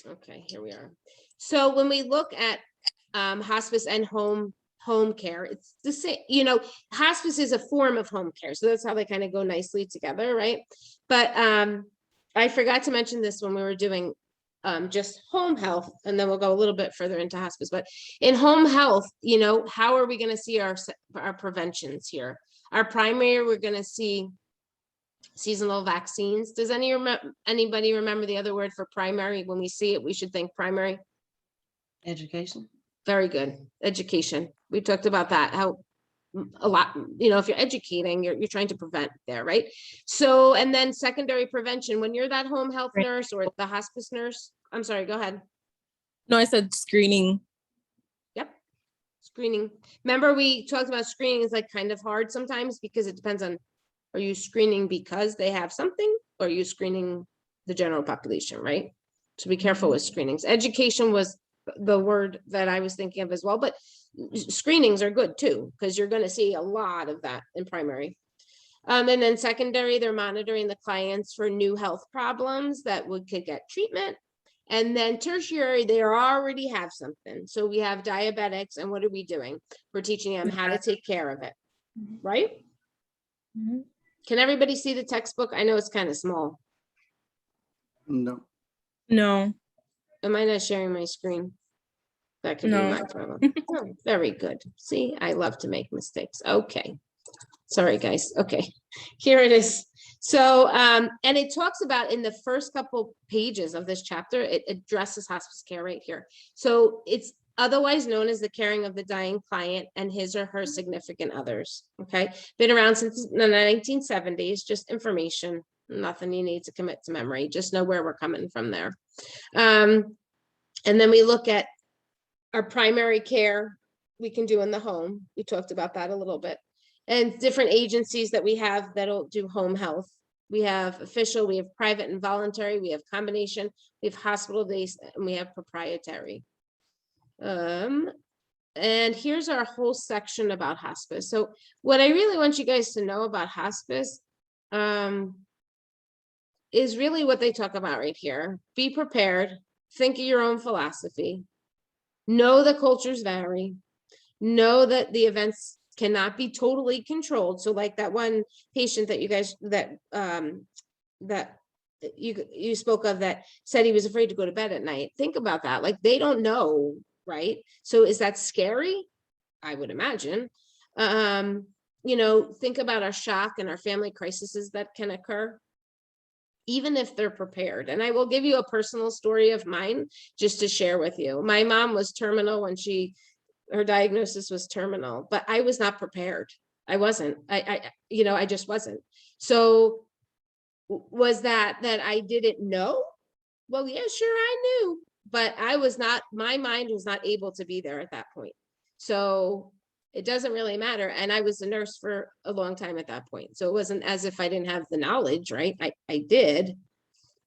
Okay, here we are. So when we look at hospice and home care, it's the same, you know, hospice is a form of home care. So that's how they kind of go nicely together, right? But I forgot to mention this when we were doing just home health, and then we'll go a little bit further into hospice. But in home health, you know, how are we going to see our preventions here? Our primary, we're going to see seasonal vaccines. Does anybody remember the other word for primary? When we see it, we should think primary. Education. Very good. Education. We talked about that, how a lot, you know, if you're educating, you're trying to prevent there, right? So, and then secondary prevention, when you're that home health nurse or the hospice nurse, I'm sorry, go ahead. No, I said screening. Yep. Screening. Remember we talked about screening is like kind of hard sometimes because it depends on, are you screening because they have something or are you screening the general population, right? So be careful with screenings. Education was the word that I was thinking of as well, but screenings are good too, because you're going to see a lot of that in primary. And then secondary, they're monitoring the clients for new health problems that could get treatment. And then tertiary, they already have something. So we have diabetics, and what are we doing? We're teaching them how to take care of it, right? Can everybody see the textbook? I know it's kind of small. No. No. Am I not sharing my screen? That could be my problem. Oh, very good. See, I love to make mistakes. Okay. Sorry, guys. Okay, here it is. So, and it talks about in the first couple pages of this chapter, it addresses hospice care right here. So it's otherwise known as the caring of the dying client and his or her significant others. Okay, been around since the 1970s, just information, nothing you need to commit to memory, just know where we're coming from there. And then we look at our primary care we can do in the home. We talked about that a little bit. And different agencies that we have that'll do home health. We have official, we have private and voluntary, we have combination, we have hospital-based, and we have proprietary. And here's our whole section about hospice. So what I really want you guys to know about hospice is really what they talk about right here. Be prepared, think of your own philosophy, know the cultures vary, know that the events cannot be totally controlled. So like that one patient that you guys, that you spoke of that said he was afraid to go to bed at night. Think about that. Like they don't know, right? So is that scary? I would imagine. You know, think about our shock and our family crises that can occur, even if they're prepared. And I will give you a personal story of mine just to share with you. My mom was terminal when her diagnosis was terminal, but I was not prepared. I wasn't, I just wasn't. So was that I didn't know? Well, yeah, sure, I knew, but I was not, my mind was not able to be there at that point. So it doesn't really matter. And I was a nurse for a long time at that point. So it wasn't as if I didn't have the knowledge, right? I did,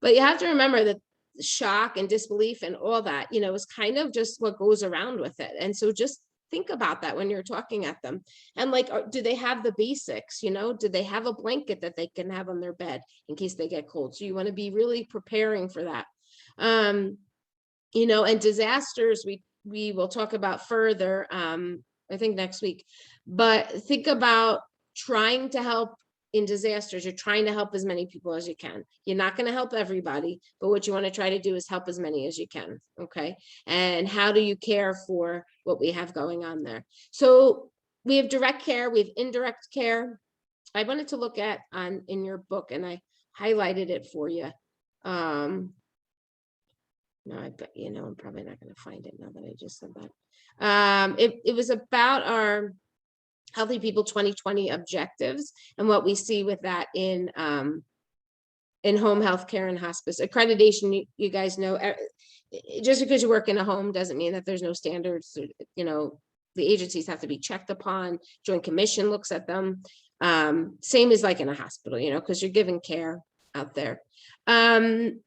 but you have to remember that shock and disbelief and all that, you know, is kind of just what goes around with it. And so just think about that when you're talking at them. And like, do they have the basics? You know, do they have a blanket that they can have on their bed in case they get cold? So you want to be really preparing for that. You know, and disasters, we will talk about further, I think next week, but think about trying to help in disasters. You're trying to help as many people as you can. You're not going to help everybody, but what you want to try to do is help as many as you can. Okay. And how do you care for what we have going on there? So we have direct care, we have indirect care. I wanted to look at in your book, and I highlighted it for you. No, I bet, you know, I'm probably not going to find it now that I just said that. It was about our Healthy People 2020 objectives and what we see with that in home health care and hospice accreditation. You guys know, just because you work in a home doesn't mean that there's no standards. You know, the agencies have to be checked upon. Joint Commission looks at them. Same as like in a hospital, you know, because you're giving care out there.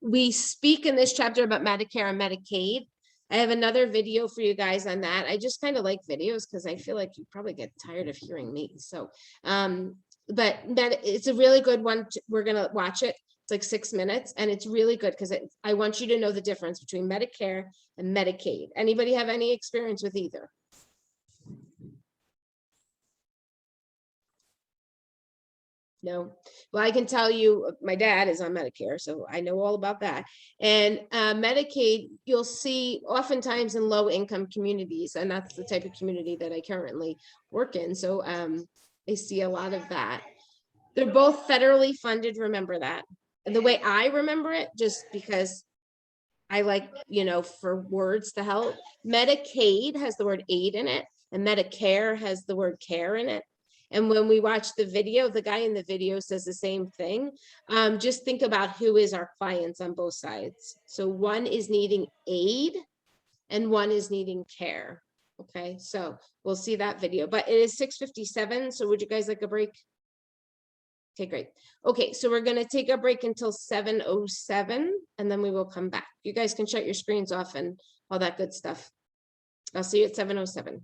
We speak in this chapter about Medicare and Medicaid. I have another video for you guys on that. I just kind of like videos because I feel like you probably get tired of hearing me. So, but that it's a really good one. We're going to watch it. It's like 6 minutes and it's really good because I want you to know the difference between Medicare and Medicaid. Anybody have any experience with either? No. Well, I can tell you, my dad is on Medicare, so I know all about that. And Medicaid, you'll see oftentimes in low income communities, and that's the type of community that I currently work in. So I see a lot of that. They're both federally funded, remember that. And the way I remember it, just because I like, you know, for words to help, Medicaid has the word aid in it, and Medicare has the word care in it. And when we watch the video, the guy in the video says the same thing. Just think about who is our clients on both sides. So one is needing aid and one is needing care. Okay, so we'll see that video, but it is 6:57. So would you guys like a break? Okay, great. Okay, so we're going to take a break until 7:07 and then we will come back. You guys can shut your screens off and all that good stuff. I'll see you at 7:07.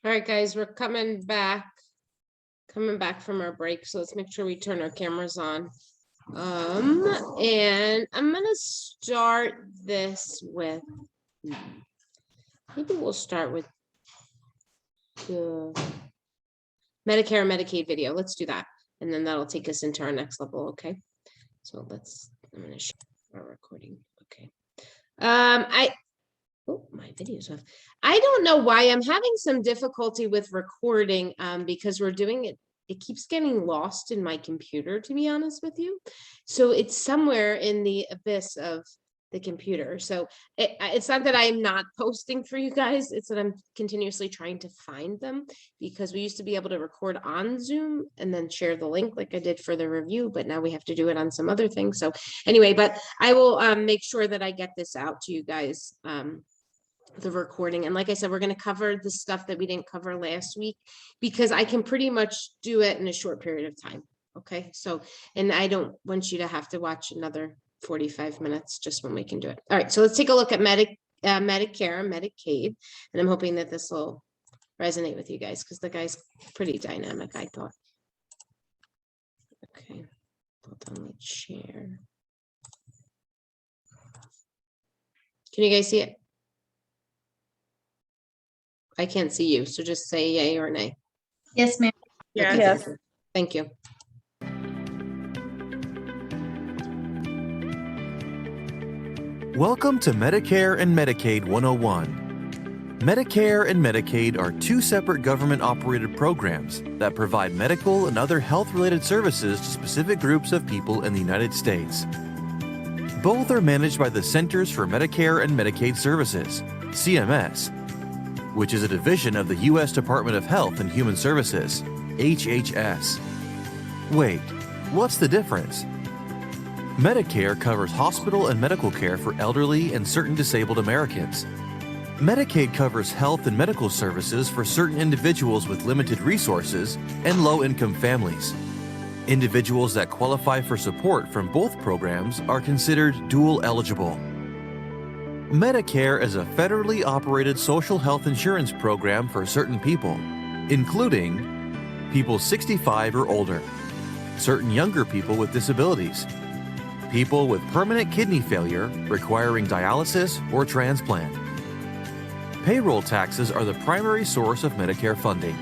All right, guys, we're coming back from our break. So let's make sure we turn our cameras on. And I'm gonna start this with, maybe we'll start with the Medicare and Medicaid video. Let's do that. And then that'll take us into our next level. Okay. So I'm gonna share our recording. Okay. Oh, my video's off. I don't know why I'm having some difficulty with recording because we're doing it. It keeps getting lost in my computer, to be honest with you. So it's somewhere in the abyss of the computer. So it's not that I'm not posting for you guys. It's that I'm continuously trying to find them, because we used to be able to record on Zoom and then share the link like I did for the review, but now we have to do it on some other things. So anyway, but I will make sure that I get this out to you guys, the recording. And like I said, we're going to cover the stuff that we didn't cover last week, because I can pretty much do it in a short period of time. Okay. So, and I don't want you to have to watch another 45 minutes just when we can do it. All right. So let's take a look at Medicare and Medicaid. And I'm hoping that this will resonate with you guys, because the guy's pretty dynamic, I thought. Okay. Hold on, let's share. Can you guys see it? I can't see you, so just say yay or nay. Yes, ma'am. Okay, Yes. Thank you. Welcome to Medicare and Medicaid 101. Medicare and Medicaid are two separate government-operated programs that provide medical and other health-related services to specific groups of people in the United States. Both are managed by the Centers for Medicare and Medicaid Services, CMS, which is a division of the U.S. Department of Health and Human Services, HHS. Wait, what's the difference? Medicare covers hospital and medical care for elderly and certain disabled Americans. Medicaid covers health and medical services for certain individuals with limited resources and low-income families. Individuals that qualify for support from both programs are considered dual eligible. Medicare is a federally operated social health insurance program for certain people, including people 65 or older, certain younger people with disabilities, people with permanent kidney failure requiring dialysis or transplant. Payroll taxes are the primary source of Medicare funding.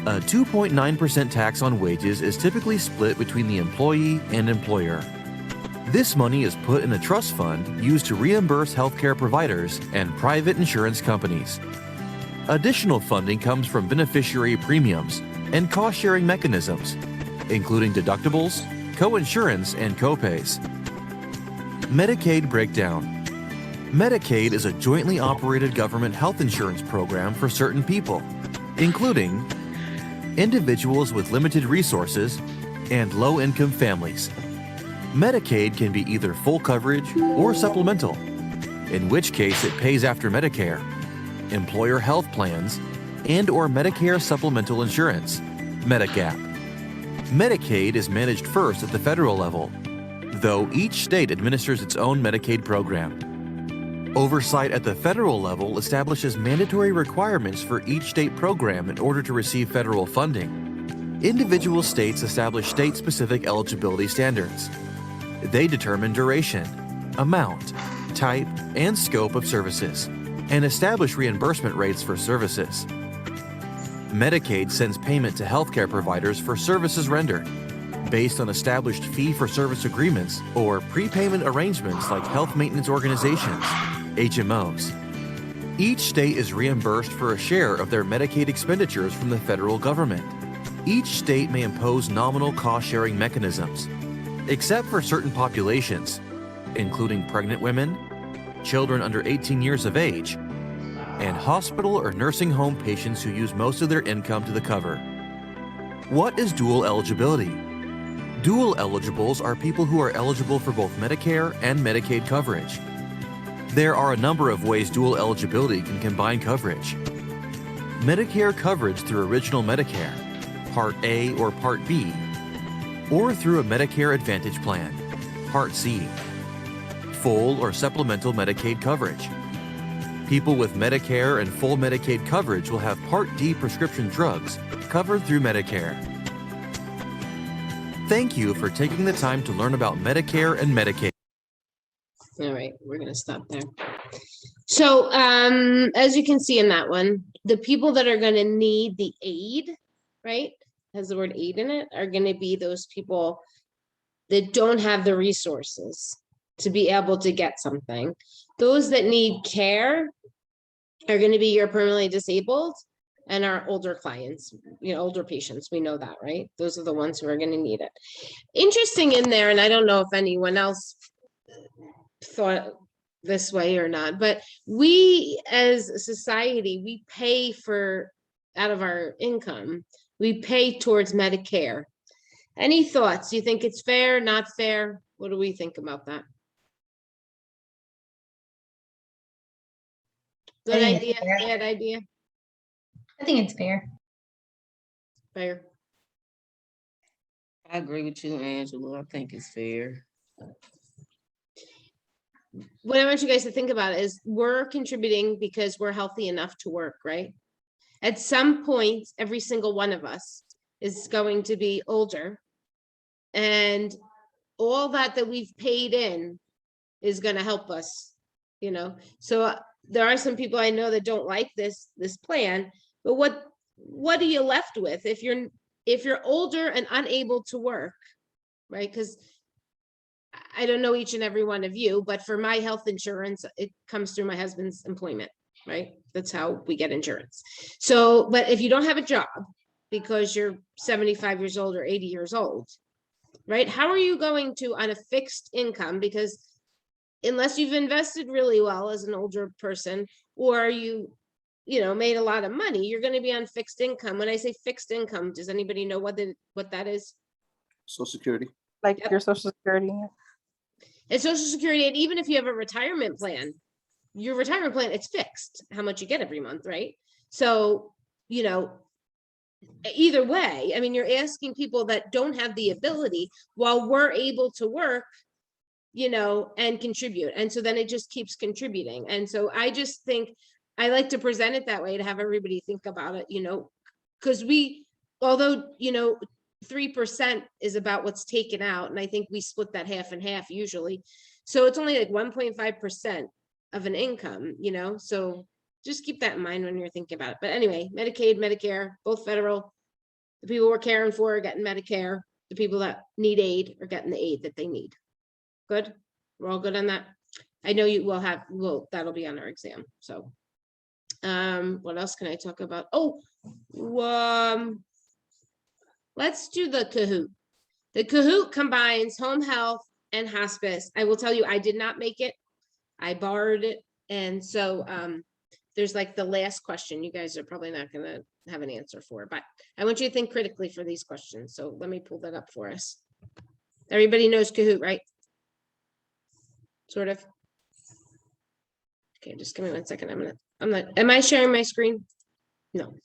A 2.9% tax on wages is typically split between the employee and employer. This money is put in a trust fund used to reimburse healthcare providers and private insurance companies. Additional funding comes from beneficiary premiums and cost-sharing mechanisms, including deductibles, co-insurance, and co-pays. Medicaid breakdown. Medicaid is a jointly operated government health insurance program for certain people, including individuals with limited resources and low-income families. Medicaid can be either full coverage or supplemental, in which case it pays after Medicare, employer health plans, and/or Medicare supplemental insurance, Medigap. Medicaid is managed first at the federal level, though each state administers its own Medicaid program. Oversight at the federal level establishes mandatory requirements for each state program in order to receive federal funding. Individual states establish state-specific eligibility standards. They determine duration, amount, type, and scope of services, and establish reimbursement rates for services. Medicaid sends payment to healthcare providers for services rendered, based on established fee-for-service agreements or prepayment arrangements like health maintenance organizations, HMOs. Each state is reimbursed for a share of their Medicaid expenditures from the federal government. Each state may impose nominal cost-sharing mechanisms, except for certain populations, including pregnant women, children under 18 years of age, and hospital or nursing home patients who use most of their income to the cover. What is dual eligibility? Dual eligibles are people who are eligible for both Medicare and Medicaid coverage. There are a number of ways dual eligibility can combine coverage. Medicare coverage through Original Medicare, Part A or Part B, or through a Medicare Advantage plan, Part C. Full or supplemental Medicaid coverage. People with Medicare and full Medicaid coverage will have Part D prescription drugs covered through Medicare. Thank you for taking the time to learn about Medicare and Medicaid. All right, we're gonna stop there. So, as you can see in that one, the people that are gonna need the aid, right, has the word aid in it, are gonna be those people that don't have the resources to be able to get something. Those that need care are gonna be your permanently disabled and our older clients, older patients, we know that, right? Those are the ones who are gonna need it. Interesting in there, and I don't know if anyone else thought this way or not, but we as a society, we pay for, out of our income, we pay towards Medicare. Any thoughts? Do you think it's fair, not fair? What do we think about that? Good think idea, it's fair. bad idea? I think it's fair. Fair. I agree with you, Angela. I think it's fair. What I want you guys to think about is we're contributing because we're healthy enough to work, right? At some point, every single one of us is going to be older, and all that we've paid in is going to help us, So there are some people I know that don't like this plan, but what are you left with if you're older and unable to work, right? Because I don't know each and every one of you, but for my health insurance, it comes through my husband's employment, right? That's how we get insurance. So, but if you don't have a job because you're 75 years old or 80 years old, right? How are you going to, on a fixed income, because unless you've invested really well as an older person, or you made a lot of money, you're going to be on fixed income. When I say fixed income, does anybody know what that is? Social Security. Like your Social Security. And Social Security, and even if you have a retirement plan, your retirement plan, it's fixed how much you get every month, right? So, either way, I mean, you're asking people that don't have the ability while we're able to work, and contribute. And so then it just keeps contributing. And so I just think I like to present it that way to have everybody think about it, because although 3% is about what's taken out, and I think we split that half and half usually. So it's only like 1.5% of an income, so just keep that in mind when you're thinking about it. But anyway, Medicaid, Medicare, both federal. The people we're caring for are getting Medicare. The people that need aid are getting the aid that they need. Good? We're all good on that? I know you will have, that'll be on our exam. So what else can I talk about? Let's do the Kahoot. The Kahoot combines home health and hospice. I will tell you, I did not make it. I borrowed it. And so there's like the last question you guys are probably not going to have an answer for, but I want you to think critically for these questions. So let me pull that up for us. Everybody knows Kahoot, right? Sort of. Okay, just give me 1 second. Am I sharing my screen? No.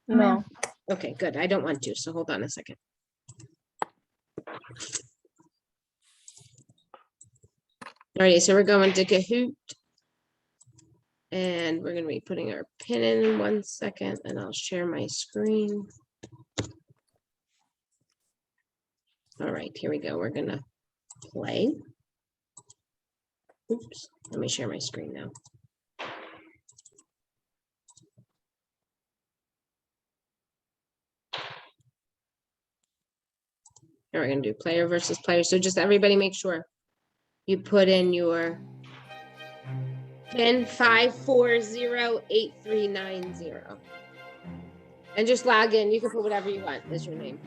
No. Okay, good. I don't want to, so hold on a second. All right, so we're going to Kahoot. And we're going to be putting our pin in 1 second, and I'll share my screen. All right, here we go. We're going to play. Oops, let me share my screen now. Now we're going to do player versus player. So just everybody make sure you put in your PIN 5408390. And just log in. You can put whatever you want as your name.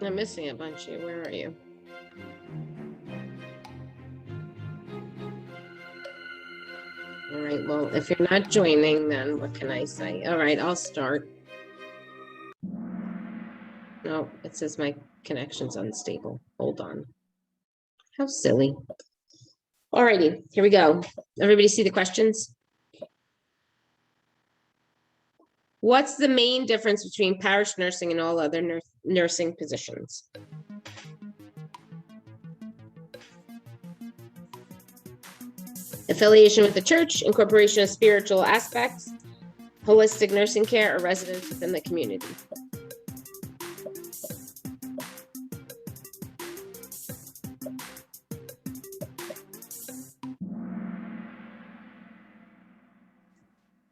I'm missing a bunch here. Where are you? All right, well, if you're not joining, then what can I say? All right, I'll start. No, it says my connection's unstable. Hold on. How silly. Alrighty, here we go. Everybody see the questions? What's the main difference between parish nursing and all other nursing positions? Affiliation with the church, incorporation of spiritual aspects, holistic nursing care, or residence within the community.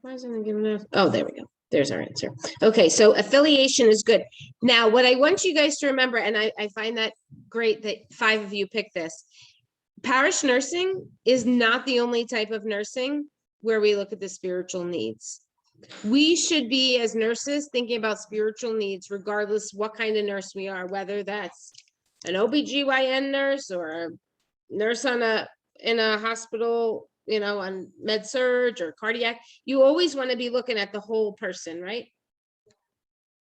Why isn't it giving us? Oh, there we go. There's our answer. Okay, so affiliation is good. Now, what I want you guys to remember, and I find that great that 5 of you picked this. Parish nursing is not the only type of nursing where we look at the spiritual needs. We should be, as nurses, thinking about spiritual needs, regardless what kind of nurse we are, whether that's an OBGYN nurse or a nurse in a hospital, you know, on med surg or cardiac. You always want to be looking at the whole person, right?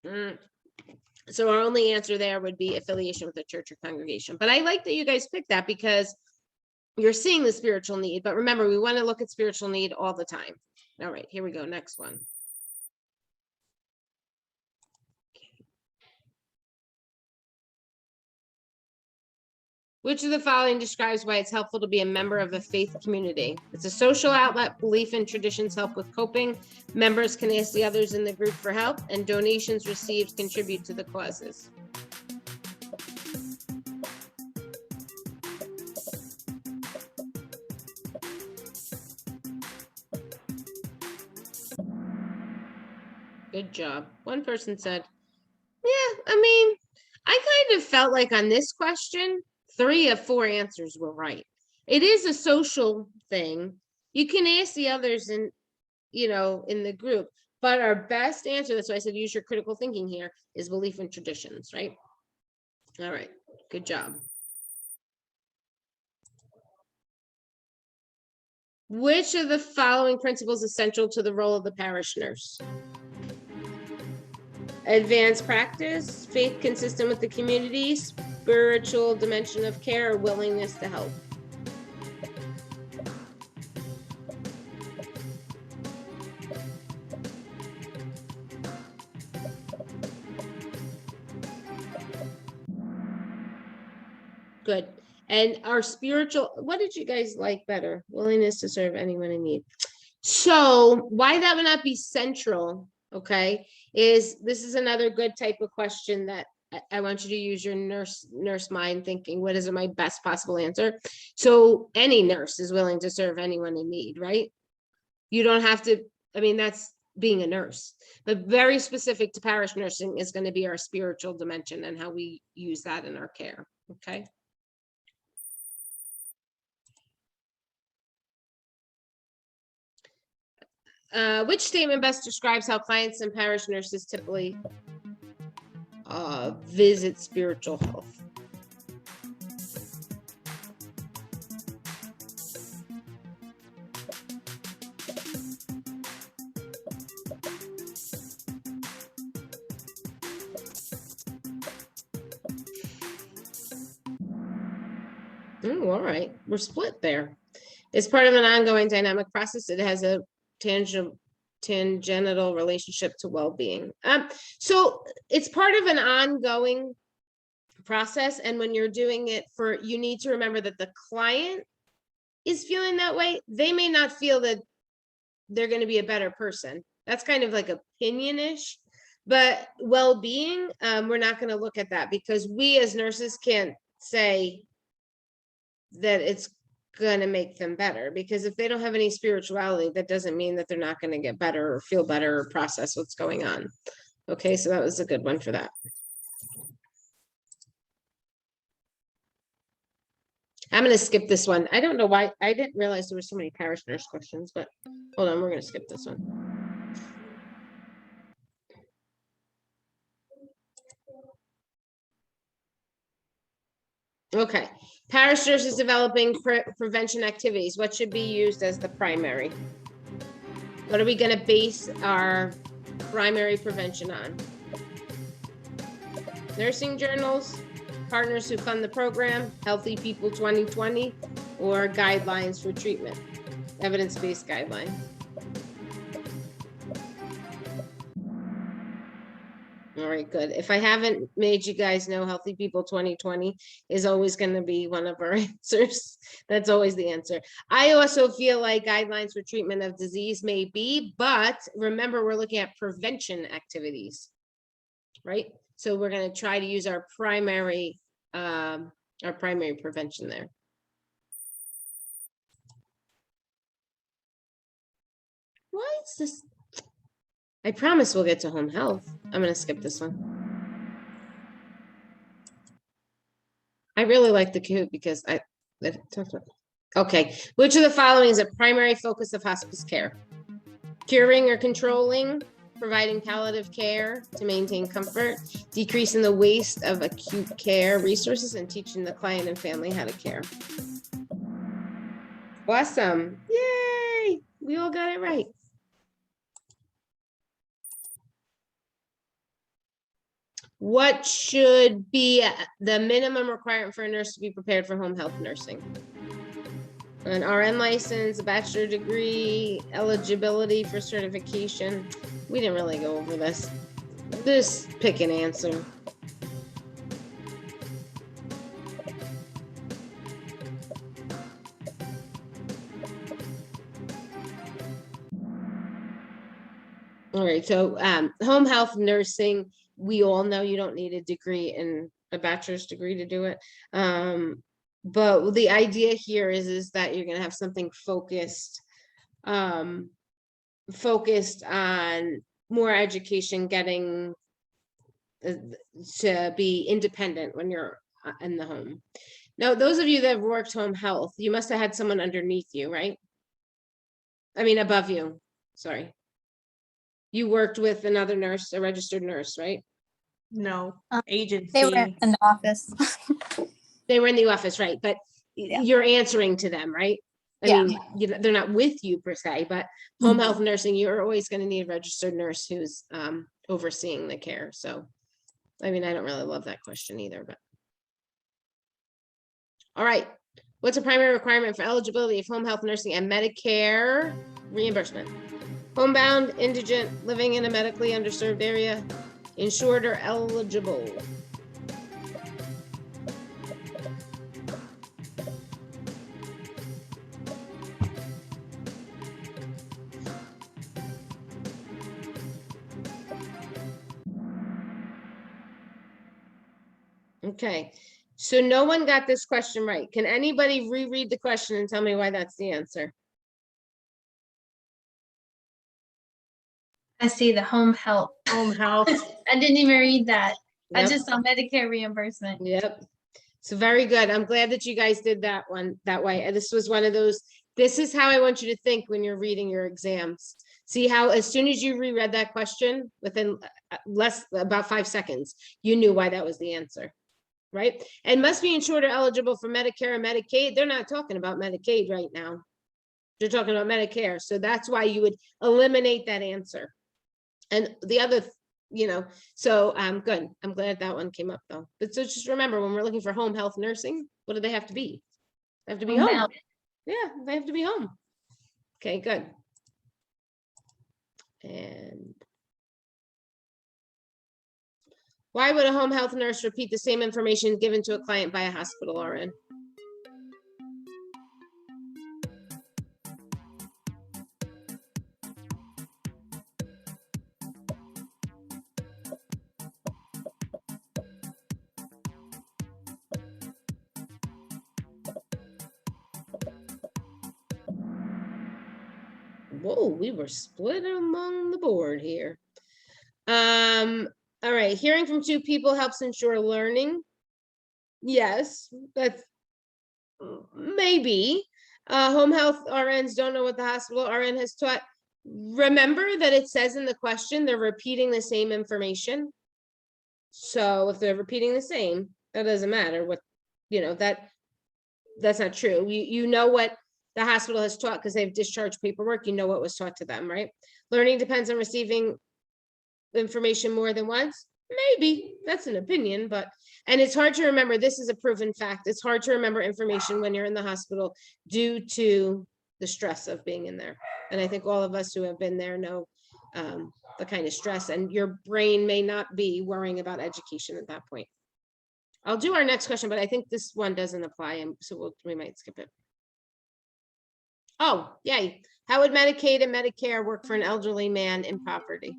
So our only answer there would be affiliation with the church or congregation. But I like that you guys picked that because you're seeing the spiritual need. But remember, we want to look at spiritual need all the time. All right, here we go. Next one. Which of the following describes why it's helpful to be a member of a faith community? It's a social outlet. Belief in traditions help with coping. Members can ask the others in the group for help, and donations received contribute to the causes. Good job. One person said, yeah, I mean, I kind of felt like on this question, 3 of 4 answers were right. It is a social thing. You can ask the others in, you know, in the group, but our best answer, that's why I said use your critical thinking here, is belief in traditions, right? All right, good job. Which of the following principles is central to the role of the parish nurse? Advanced practice, faith consistent with the community, spiritual dimension of care, or willingness to help. Good. And our spiritual, what did you guys like better? Willingness to serve anyone in need. So why that would not be central, okay, is this is another good type of question that I want you to use your nurse mind thinking, what is my best possible answer? So any nurse is willing to serve anyone in need, right? You don't have to, I mean, that's being a nurse, but very specific to parish nursing is going to be our spiritual dimension and how we use that in our care, okay? Which statement best describes how clients and parish nurses typically visit spiritual health? Oh, all right, we're split there. It's part of an ongoing dynamic process. It has a tangential relationship to well-being. So it's part of an ongoing process. And when you're doing it you need to remember that the client is feeling that way. They may not feel that they're going to be a better person. That's kind of like opinion-ish, but well-being, we're not going to look at that because we as nurses can't say that it's going to make them better, because if they don't have any spirituality, that doesn't mean that they're not going to get better or feel better or process what's going on. Okay, so that was a good one for that. I'm going to skip this one. I don't know why. I didn't realize there were so many parish nurse questions, but hold on, we're going to skip this one. Okay, parish nurse is developing prevention activities. What should be used as the primary? What are we going to base our primary prevention on? nursing journals, partners who fund the program, Healthy People 2020, or guidelines for treatment, evidence-based guideline. All right, good. If I haven't made you guys know, Healthy People 2020 is always going to be one of our answers. That's always the answer. I also feel like guidelines for treatment of disease may be, but remember, we're looking at prevention activities, right? So we're going to try to use our primary prevention there. Why is this? I promise we'll get to home health. I'm going to skip this one. I really like the Kahoot because I talked about. Okay, which of the following is a primary focus of hospice care? Curing or controlling, providing palliative care to maintain comfort, decreasing the waste of acute care resources, and teaching the client and family how to care. Awesome. Yay! We all got it right. What should be the minimum requirement for a nurse to be prepared for home health nursing? An RN license, a bachelor degree, eligibility for certification. We didn't really go over this. Just pick an answer. All right, so home health nursing, we all know you don't need a degree in a bachelor's degree to do it. But the idea here is that you're going to have something focused on more education, getting to be independent when you're in the home. Now, those of you that have worked home health, you must have had someone underneath you, right? I mean, above you, sorry. You worked with another nurse, a registered nurse, right? No, agency. They were in the office. They were in the office, right? But you're answering to them, right? I mean, they're not with you per se, but home health nursing, you're always going to need a registered nurse who's overseeing the care. So, I mean, I don't really love that question either, but. All right. What's a primary requirement for eligibility of home health nursing and Medicare reimbursement? Homebound, indigent, living in a medically underserved area, insured or eligible. Okay, so no one got this question right. Can anybody reread the question and tell me why that's the answer? I see the home health. Home health. I didn't even read that. I Yep. just saw Medicare reimbursement. Yep. So very good. I'm glad that you guys did that one that way. And this was one of those, this is how I want you to think when you're reading your exams. See how as soon as you reread that question within about 5 seconds, you knew why that was the answer, right? And must be insured or eligible for Medicare and Medicaid. They're not talking about Medicaid right now. They're talking about Medicare. So that's why you would eliminate that answer. And the other, so good. I'm glad that one came up though. But so just remember, when we're looking for home health nursing, what do they have to be? They have to be home. health. Yeah, they have to be home. Okay, good. And why would a home health nurse repeat the same information given to a client by a hospital RN? Whoa, we were split among the board here. All right, hearing from two people helps ensure learning. Yes, that's maybe. Home health RNs don't know what the hospital RN has taught. Remember that it says in the question, they're repeating the same information. So if they're repeating the same, that doesn't matter what, that's not true. You know what the hospital has taught because they've discharged paperwork, you know what was taught to them, right? Learning depends on receiving information more than once. Maybe that's an opinion, and it's hard to remember. This is a proven fact. It's hard to remember information when you're in the hospital due to the stress of being in there. And I think all of us who have been there know the kind of stress, and your brain may not be worrying about education at that point. I'll do our next question, but I think this one doesn't apply, and so we might skip it. Oh, yay. How would Medicaid and Medicare work for an elderly man in poverty?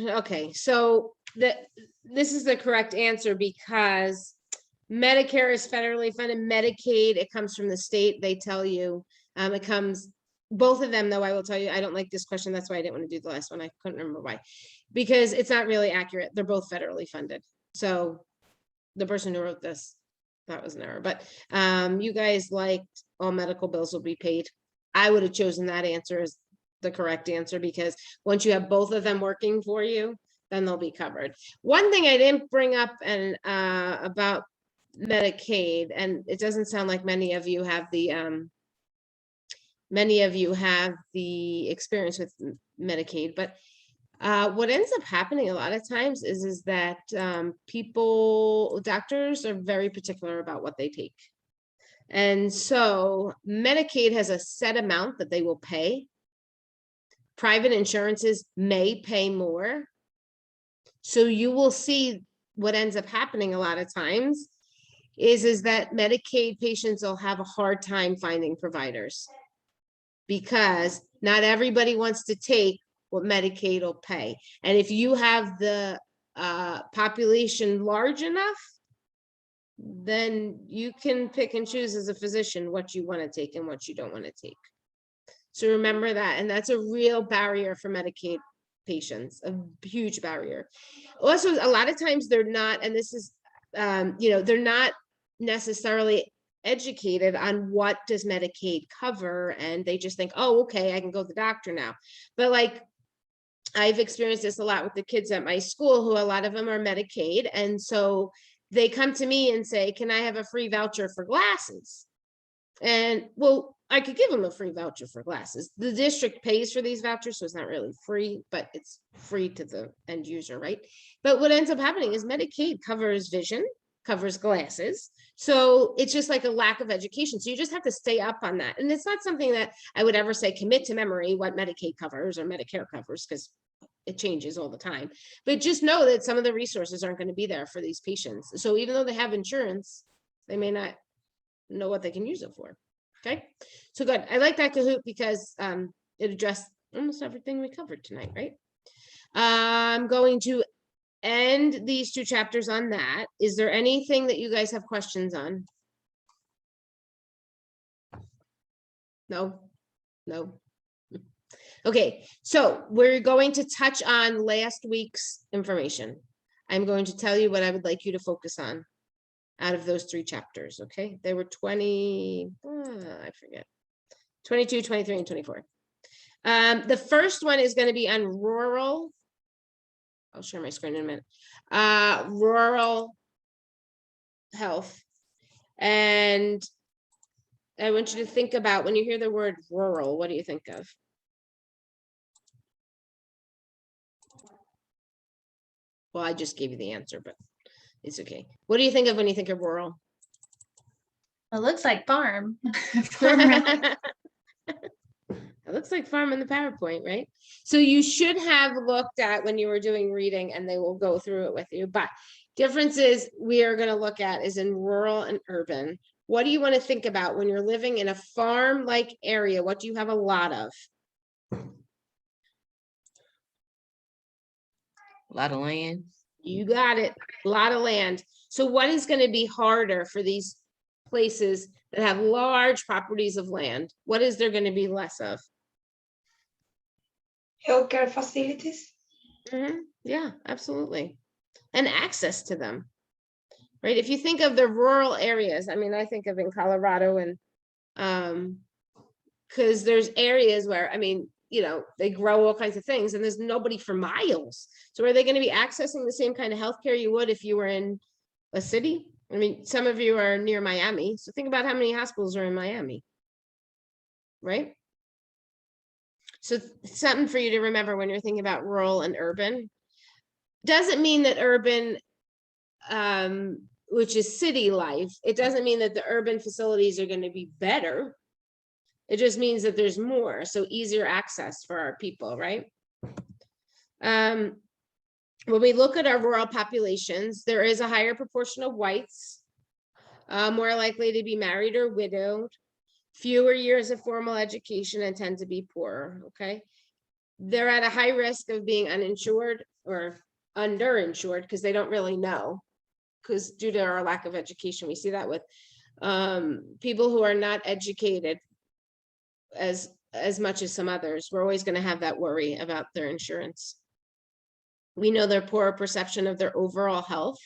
Okay, so this is the correct answer because Medicare is federally funded. Medicaid, it comes from the state. They tell you it comes, both of them, though, I will tell you, I don't like this question. That's why I didn't want to do the last one. I couldn't remember why, because it's not really accurate. They're both federally funded. So the person who wrote this, that was an error, but you guys liked all medical bills will be paid. I would have chosen that answer as the correct answer, because once you have both of them working for you, then they'll be covered. One thing I didn't bring up and about Medicaid, and it doesn't sound like many of you have the experience with Medicaid, but what ends up happening a lot of times is that doctors are very particular about what they take. And so Medicaid has a set amount that they will pay. Private insurances may pay more. So you will see what ends up happening a lot of times is that Medicaid patients will have a hard time finding providers because not everybody wants to take what Medicaid will pay. And if you have the population large enough, then you can pick and choose as a physician what you want to take and what you don't want to take. So remember that, and that's a real barrier for Medicaid patients, a huge barrier. Also, a lot of times they're not, and this is, they're not necessarily educated on what does Medicaid cover, and they just think, oh, okay, I can go to the doctor now. But like, I've experienced this a lot with the kids at my school, who a lot of them are Medicaid, and so they come to me and say, can I have a free voucher for glasses? And well, I could give them a free voucher for glasses. The district pays for these vouchers, so it's not really free, but it's free to the end user, right? But what ends up happening is Medicaid covers vision, covers glasses. So it's just like a lack of education. So you just have to stay up on that. And it's not something that I would ever say commit to memory what Medicaid covers or Medicare covers, because it changes all the time. But just know that some of the resources aren't going to be there for these patients. So even though they have insurance, they may not know what they can use it for. Okay, so good. I like that, Kahoot, because it addressed almost everything we covered tonight, right? I'm going to end these two chapters on that. Is there anything that you guys have questions on? No. Okay, so we're going to touch on last week's information. I'm going to tell you what I would like you to focus on out of those three chapters, okay? There were 22, 23, and 24. The first one is going to be on rural. I'll share my screen in a minute. Rural health. And I want you to think about, when you hear the word rural, what do you think of? Well, I just gave you the answer, but it's okay. What do you think of when you think of rural? It looks like farm. It looks like farm in the PowerPoint, right? So you should have looked at when you were doing reading, and they will go through it with you. But differences we are going to look at is in rural and urban. What do you want to think about when you're living in a farm-like area? What do you have a lot of? A lot of land. You got it. A lot of land. So what is going to be harder for these places that have large properties of land? What is there going to be less of? Healthcare facilities. Yeah, absolutely. And access to them. right? If you think of the rural areas, I mean, I think of in Colorado and because there's areas where, I mean, they grow all kinds of things and there's nobody for miles. So are they going to be accessing the same kind of healthcare you would if you were in a city? I mean, some of you are near Miami. So think about how many hospitals are in Miami, right? So something for you to remember when you're thinking about rural and urban. Doesn't mean that urban, which is city life, it doesn't mean that the urban facilities are going to be better. It just means that there's more, so easier access for our people, right? When we look at our rural populations, there is a higher proportion of whites, more likely to be married or widowed, fewer years of formal education, and tend to be poorer, okay? They're at a high risk of being uninsured or underinsured because they don't really know, because due to our lack of education, we see that with people who are not educated as much as some others. We're always going to have that worry about their insurance. We know their poorer perception of their overall health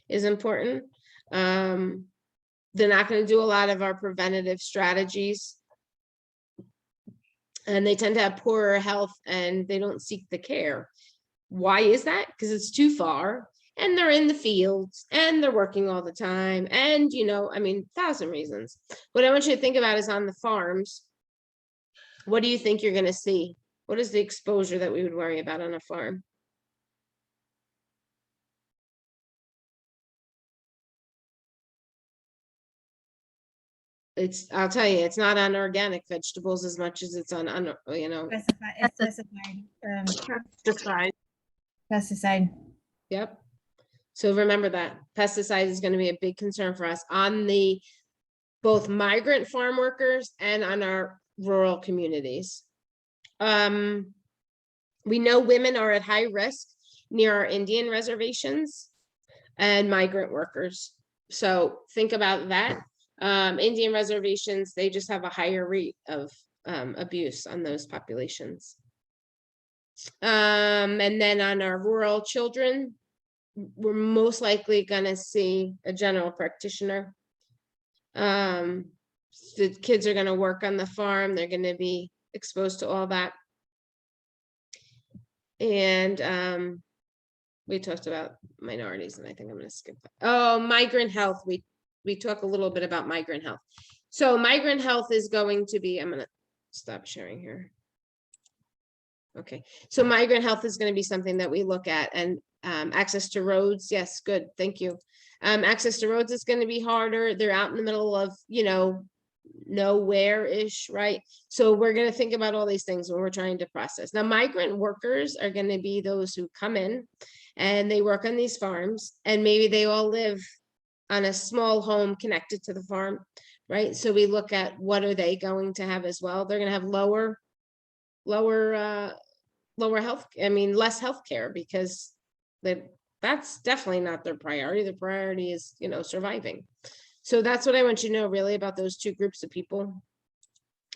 is important. They're not going to do a lot of our preventative strategies. And they tend to have poorer health and they don't seek the care. Why is that? Because it's too far and they're in the fields and they're working all the time. And, I mean, 1,000 reasons. What I want you to think about is on the farms. What do you think you're going to see? What is the exposure that we would worry about on a farm? I'll tell you, it's not on organic vegetables as much as it's on, Pesticide. Yep. So remember that pesticide is going to be a big concern for us on the both migrant farm workers and on our rural communities. We know women are at high risk near our Indian reservations and migrant workers. So think about that. Indian reservations, they just have a higher rate of abuse on those populations. And then on our rural children, we're most likely going to see a general practitioner. The kids are going to work on the farm. They're going to be exposed to all that. And we talked about minorities, and I think I'm going to skip that. Oh, migrant health. We talk a little bit about migrant health. So migrant health is going to be, I'm going to stop sharing here. Okay, so migrant health is going to be something that we look at, and access to roads. Yes, good, thank you. Access to roads is going to be harder. They're out in the middle of, nowhere-ish, right? So we're going to think about all these things when we're trying to process. Now, migrant workers are going to be those who come in and they work on these farms, and maybe they all live on a small home connected to the farm, right? So we look at what are they going to have as well. They're going to have less health care, because that's definitely not their priority. The priority is, surviving. So that's what I want you to know really about those two groups of people.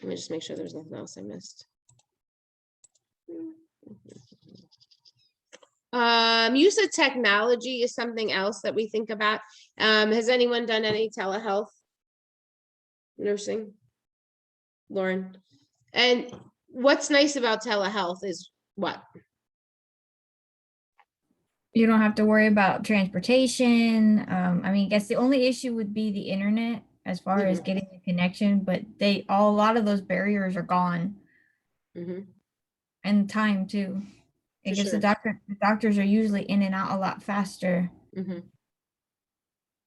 Let me just make sure there's nothing else I missed. Use of technology is something else that we think about. Has anyone done any telehealth nursing? Lauren? And what's nice about telehealth is what? You don't have to worry about transportation. I guess the only issue would be the internet as far as getting the connection, but a lot of those barriers are gone. And time too. I guess the doctors are usually in and out a lot faster.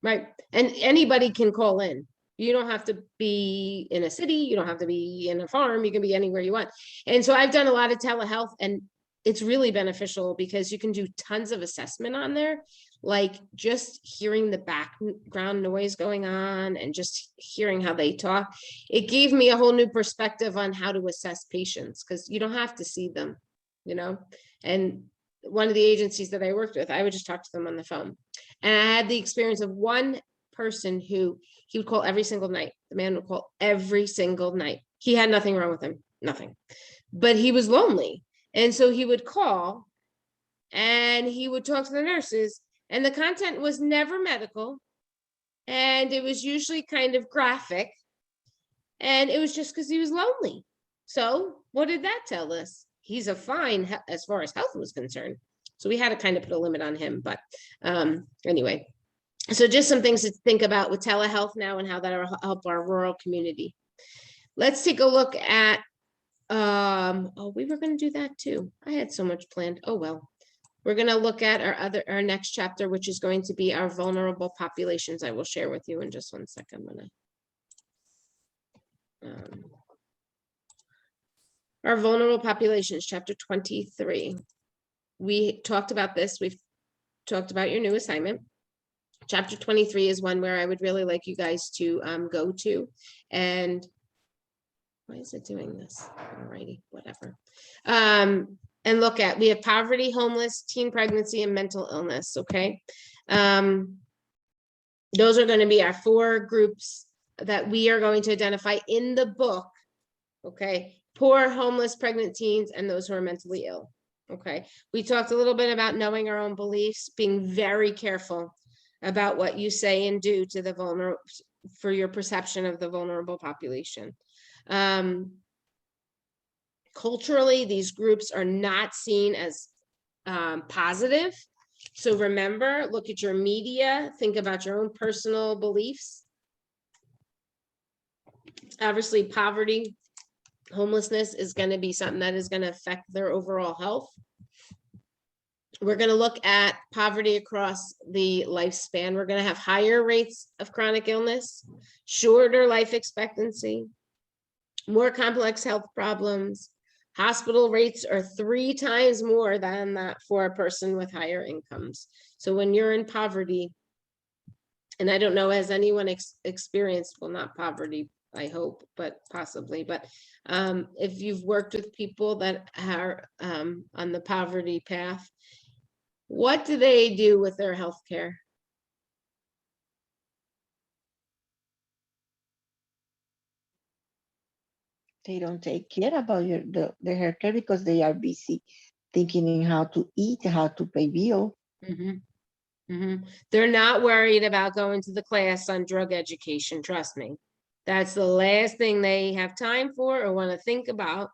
Right. And anybody can call in. You don't have to be in a city. You don't have to be in a farm. You can be anywhere you want. And so I've done a lot of telehealth, and it's really beneficial because you can do tons of assessment on there, like just hearing the background noise going on and just hearing how they talk. It gave me a whole new perspective on how to assess patients, because you don't have to see them, And one of the agencies that I worked with, I would just talk to them on the phone. And I had the experience of one person who he would call every single night. The man would call every single night. He had nothing wrong with him, nothing. But he was lonely. And so he would call and he would talk to the nurses, and the content was never medical. And it was usually kind of graphic. And it was just because he was lonely. So what did that tell us? He's a fine as far as health was concerned. So we had to kind of put a limit on him. But anyway, so just some things to think about with telehealth now and how that will help our rural community. Let's take a look at, oh, we were going to do that too. I had so much planned. Oh, well. We're going to look at our next chapter, which is going to be our vulnerable populations. I will share with you in just 1 second. Our vulnerable populations, chapter 23. We talked about this. We've talked about your new assignment. Chapter 23 is one where I would really like you guys to go to. And why is it doing this? Alrighty, whatever. And look at, we have poverty, homeless, teen pregnancy, and mental illness, okay? Those are going to be our 4 groups that we are going to identify in the book, okay? Poor, homeless, pregnant teens, and those who are mentally ill, okay? We talked a little bit about knowing our own beliefs, being very careful about what you say and do to the vulnerable, for your perception of the vulnerable population. Culturally, these groups are not seen as positive. So remember, look at your media, think about your own personal beliefs. Obviously, poverty, homelessness is going to be something that is going to affect their overall health. We're going to look at poverty across the lifespan. We're going to have higher rates of chronic illness, shorter life expectancy, more complex health problems. Hospital rates are 3 times more than that for a person with higher incomes. So when you're in poverty, and I don't know, has anyone experienced, well, not poverty, I hope, but possibly, but if you've worked with people that are on the poverty path, what do they do with their health care? They don't take care about their health care because they are busy thinking in how to eat, how to pay bill. They're not worried about going to the class on drug education, trust me. That's the last thing they have time for or want to think about.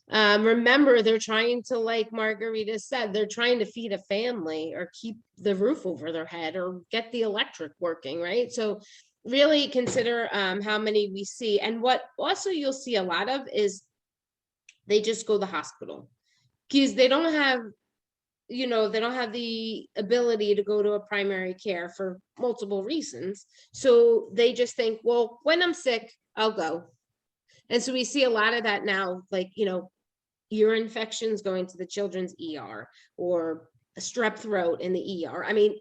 Remember, they're trying to, like Margarita said, they're trying to feed a family or keep the roof over their head or get the electric working, right? So really consider how many we see. And what also you'll see a lot of is they just go to the hospital because they don't have, you know, they don't have the ability to go to a primary care for multiple reasons. So they just think, well, when I'm sick, I'll go. And so we see a lot of that now, like, you know, ear infections going to the children's ER or a strep throat in the ER. I mean,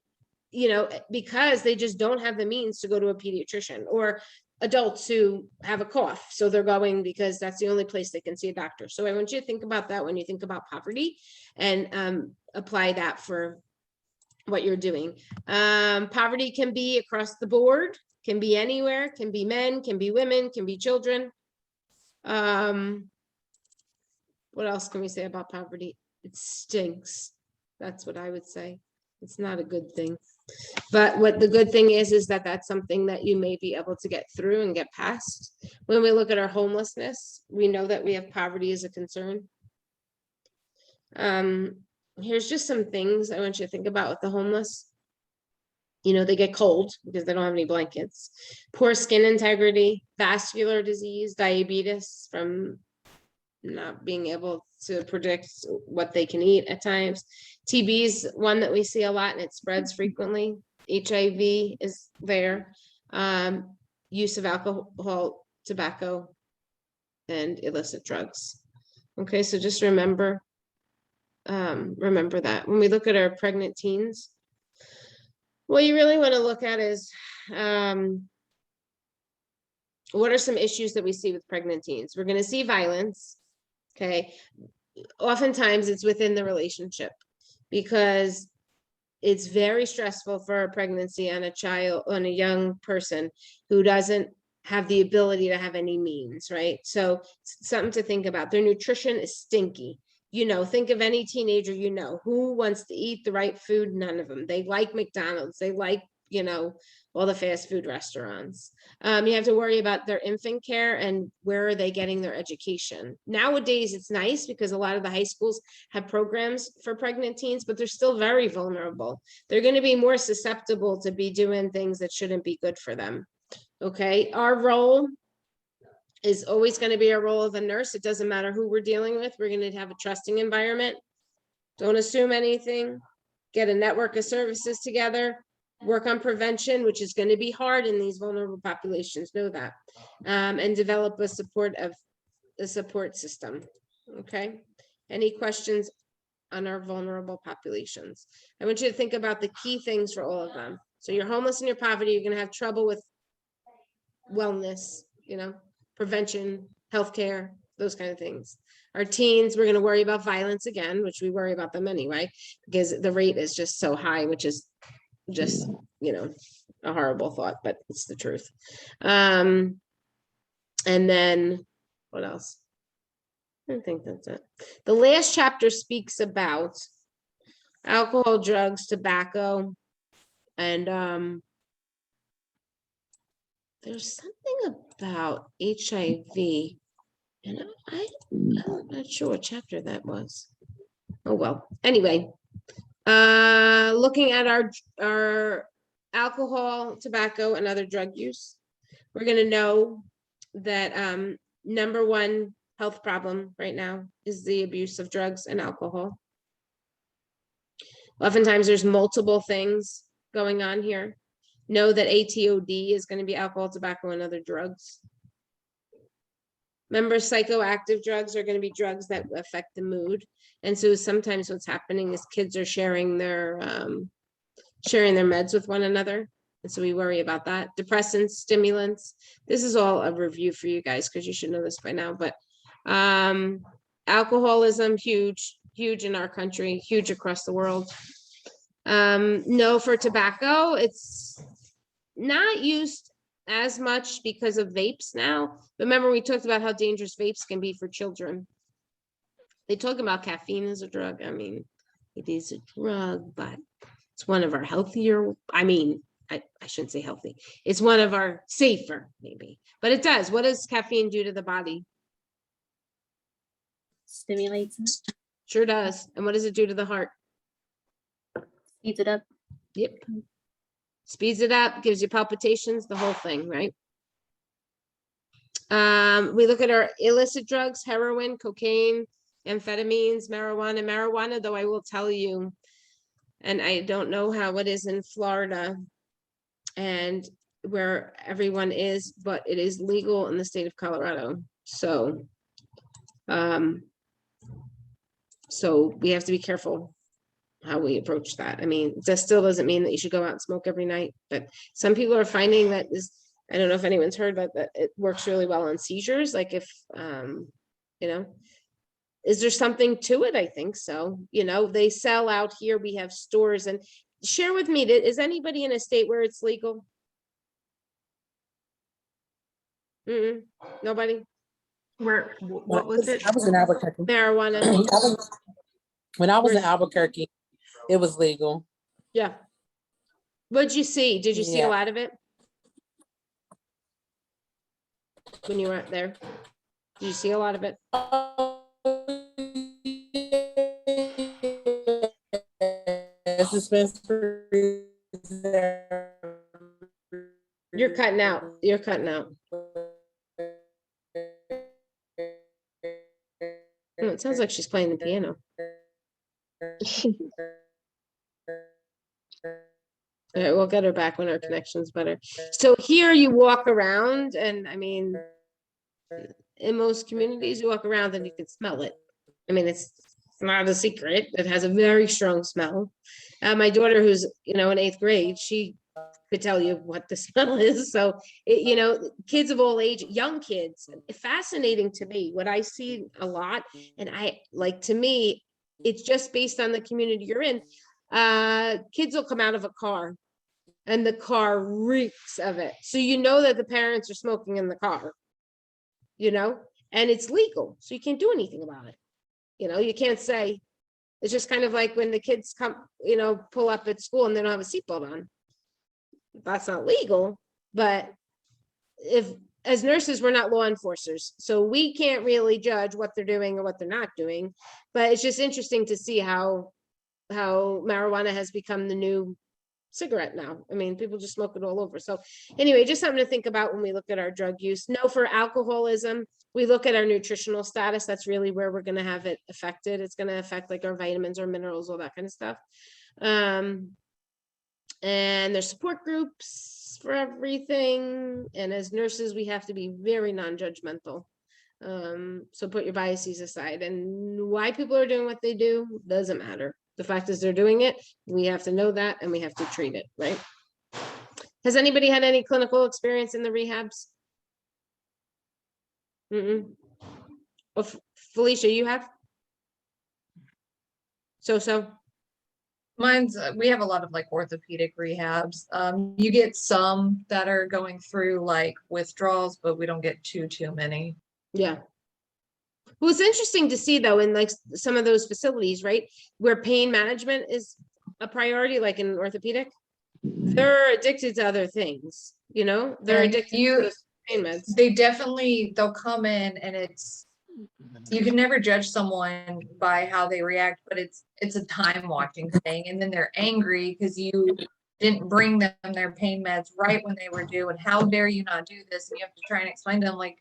you know, because they just don't have the means to go to a pediatrician, or adults who have a cough. So they're going because that's the only place they can see a doctor. So I want you to think about that when you think about poverty and apply that for what you're doing. Poverty can be across the board, can be anywhere, can be men, can be women, can be children. What else can we say about poverty? It stinks. That's what I would say. It's not a good thing. But what the good thing is that that's something that you may be able to get through and get past. When we look at our homelessness, we know that we have poverty as a concern. Here's just some things I want you to think about with the homeless. You know, they get cold because they don't have any blankets. Poor skin integrity, vascular disease, diabetes from not being able to predict what they can eat at times. TB is one that we see a lot and it spreads frequently. HIV is there. Use of alcohol, tobacco, and illicit drugs. Okay, so just remember that. When we look at our pregnant teens, what you really want to look at is what are some issues that we see with pregnant teens? We're going to see violence. Okay, oftentimes it's within the relationship because it's very stressful for a pregnancy on a child, on a young person who doesn't have the ability to have any means, right? So something to think about. Their nutrition is stinky. You know, think of any teenager, you know, who wants to eat the right food? None of them. They like McDonald's. They like, you know, all the fast food restaurants. You have to worry about their infant care and where are they getting their education. Nowadays, it's nice because a lot of the high schools have programs for pregnant teens, but they're still very vulnerable. They're going to be more susceptible to be doing things that shouldn't be good for them. Okay, our role is always going to be a role of a nurse. It doesn't matter who we're dealing with. We're going to have a trusting environment. Don't assume anything. Get a network of services together. Work on prevention, which is going to be hard in these vulnerable populations, know that, and develop a support system. Okay. Any questions on our vulnerable populations? I want you to think about the key things for all of them. So you're homeless and you're poverty, you're going to have trouble with wellness, prevention, healthcare, those kind of things. Our teens, we're going to worry about violence again, which we worry about them anyway, because the rate is just so high, which is just, a horrible thought, but it's the truth. And then what else? I think that's it. The last chapter speaks about alcohol, drugs, tobacco, and there's something about HIV, and I'm not sure what chapter that was. Oh, well, anyway, looking at our alcohol, tobacco, and other drug use, we're going to know that number one health problem right now is the abuse of drugs and alcohol. Oftentimes there's multiple things going on here. Know that ATOD is going to be alcohol, tobacco, and other drugs. Remember, psychoactive drugs are going to be drugs that affect the mood. And so sometimes what's happening is kids are sharing their meds with one another. And so we worry about that. Depressants, stimulants. This is all a review for you guys because you should know this by now. But alcoholism, huge in our country, huge across the world. No for tobacco. It's not used as much because of vapes now. Remember, we talked about how dangerous vapes can be for children. They talk about caffeine as a drug. I mean, it is a drug, but it's one of our healthier, I shouldn't say healthy. It's one of our safer, maybe, but it does. What does caffeine do to the body? Stimulates it. Sure does. And what does it do to the heart? Speeds it up. Yep. Speeds it up, gives you palpitations, the whole thing, right? We look at our illicit drugs, heroin, cocaine, amphetamines, marijuana, though I will tell you, and I don't know how it is in Florida and where everyone is, but it is legal in the state of Colorado. So, so we have to be careful how we approach that. I mean, that still doesn't mean that you should go out and smoke every night, but some people are finding that is, I don't know if anyone's heard, but that it works really well on seizures. Like if, is there something to it? I think so. They sell out here. We have stores, and share with me, is anybody in a state where it's legal? Nobody? What was it? I was in Albuquerque. Marijuana. When I was in Albuquerque, it was legal. Yeah. What'd you see? Did you see a lot of it? When you were out there? Did you see a lot of it? You're cutting out. You're cutting out. Oh, it sounds like she's playing the piano. All right, we'll get her back when our connection's better. So here you walk around, and I mean, in most communities, you walk around and you can smell it. I mean, it's not a secret. It has a very strong smell. My daughter, who's in 8th grade, she could tell you what the smell is. So, kids of all age, young kids, fascinating to me. What I see a lot, and to me, it's just based on the community you're in. Kids will come out of a car and the car reeks of it. So that the parents are smoking in the car, and it's legal. So you can't do anything about it. You can't say, it's just kind of like when the kids come, pull up at school and they don't have a seatbelt on. That's not legal, but if, as nurses, we're not law enforcers, so we can't really judge what they're doing or what they're not doing. But it's just interesting to see how marijuana has become the new cigarette now. I mean, people just smoke it all over. So anyway, just something to think about when we look at our drug use. No, for alcoholism, we look at our nutritional status. That's really where we're going to have it affected. It's going to affect like our vitamins or minerals, all that kind of stuff. And there's support groups for everything. And as nurses, we have to be very non-judgmental. So put your biases aside, and why people are doing what they do doesn't matter. The fact is they're doing it. We have to know that, and we have to treat it, right? Has anybody had any clinical experience in the rehabs? Oh, Felicia, you have? So. Mine's, we have a lot of like orthopedic rehabs. You get some that are going through like withdrawals, but we don't get too many. Yeah. Well, it's interesting to see though, in like some of those facilities, right, where pain management is a priority, like in orthopedic, they're addicted to other things, you know, they're addicted to those pain meds. They'll come in, and you can never judge someone by how they react, but it's a time watching thing. And then they're angry because you didn't bring them their pain meds right when they were due, and how dare you not do this? And you have to try and explain to them like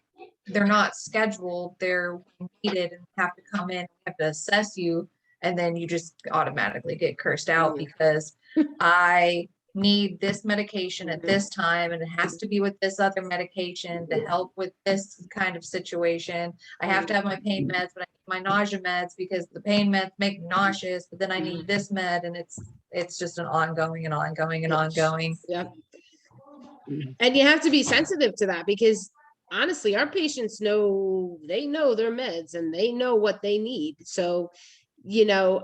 they're not scheduled, they're needed, and have to come in, have to assess you, and then you just automatically get cursed out because I need this medication at this time, and it has to be with this other medication to help with this kind of situation. I have to have my pain meds, but I need my nausea meds because the pain meds make me nauseous, but then I need this med, and it's just an ongoing and ongoing and ongoing. Yep. And you have to be sensitive to that, because honestly, our patients know their meds and they know what they need. So, you know,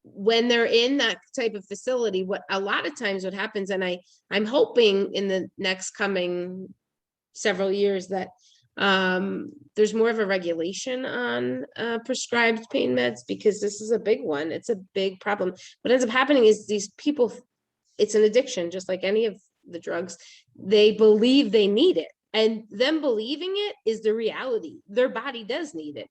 when they're in that type of facility, what a lot of times what happens, and I'm hoping in the next coming several years that there's more of a regulation on prescribed pain meds, because this is a big one. It's a big problem. What ends up happening is these people, it's an addiction, just like any of the drugs. They believe they need it, and them believing it is the reality. Their body does need it,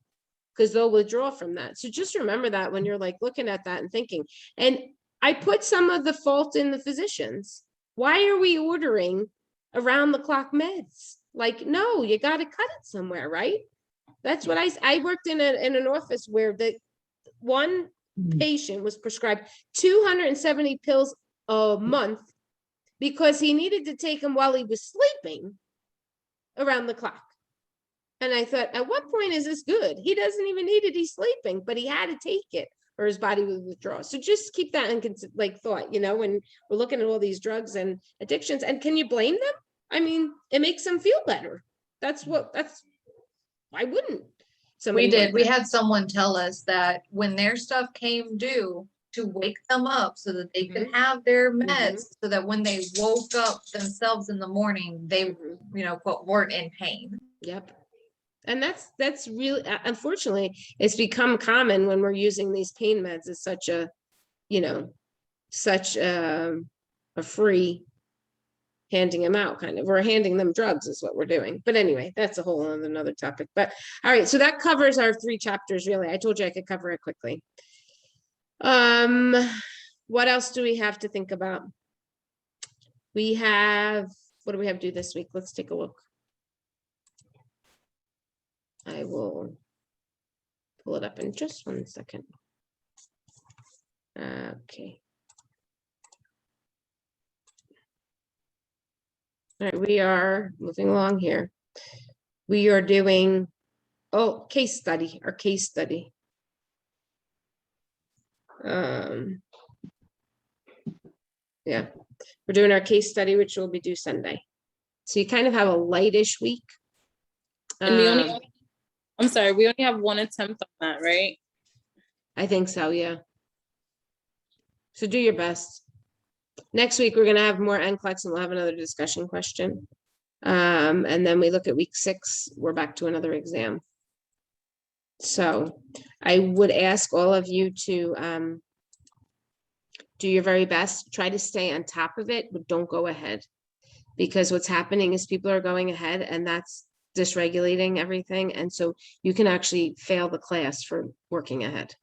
because they'll withdraw from that. So just remember that when you're like looking at that and thinking. And I put some of the fault in the physicians. Why are we ordering around the clock meds? Like, no, you got to cut it somewhere, right? That's what I worked in an office where the one patient was prescribed 270 pills a month because he needed to take them while he was sleeping around the clock. And I thought, at what point is this good? He doesn't even need it. He's sleeping, but he had to take it or his body would withdraw. So just keep that in thought, you know, when we're looking at all these drugs and addictions. And can you blame them? I mean, it makes them feel better. Why wouldn't somebody? We did. We had someone tell us that when their stuff came due, to wake them up so that they could have their meds, so that when they woke up themselves in the morning, they, you know, quote, weren't in pain. Yep. And that's really, unfortunately, it's become common when we're using these pain meds as such a, you know, such a free handing them out kind of, we're handing them drugs is what we're doing. But anyway, that's a whole another topic. But all right, so that covers our 3 chapters really. I told you I could cover it quickly. What else do we have to think about? We have, what do we have to do this week? Let's take a look. I will pull it up in just 1 second. Okay. All right, we are moving along here. We are doing, our case study. Yeah, we're doing our case study, which will be due Sunday. So you kind of have a lightish week. And we only have 1 attempt on that, right? I think so, yeah. So do your best. Next week, we're going to have more NCLEX and we'll have another discussion question. And then we look at week 6, we're back to another exam. So I would ask all of you to do your very best, try to stay on top of it, but don't go ahead. Because what's happening is people are going ahead and that's dysregulating everything. And so you can actually fail the class for working ahead.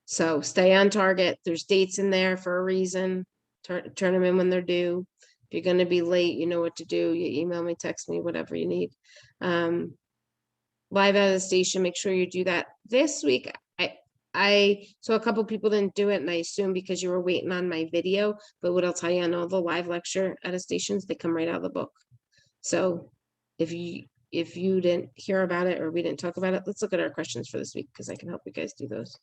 So stay on target. There's dates in there for a reason. Turn them in when they're due. If you're going to be late, you know what to do. You email me, text me, whatever you need. Live out of the station, make sure you do that. This week, so a couple people didn't do it, and I assume because you were waiting on my video, but what I'll tell you on all the live lecture attestations, they come right out of the book. So if you didn't hear about it or we didn't talk about it, let's look at our questions for this week because I can help you guys do those.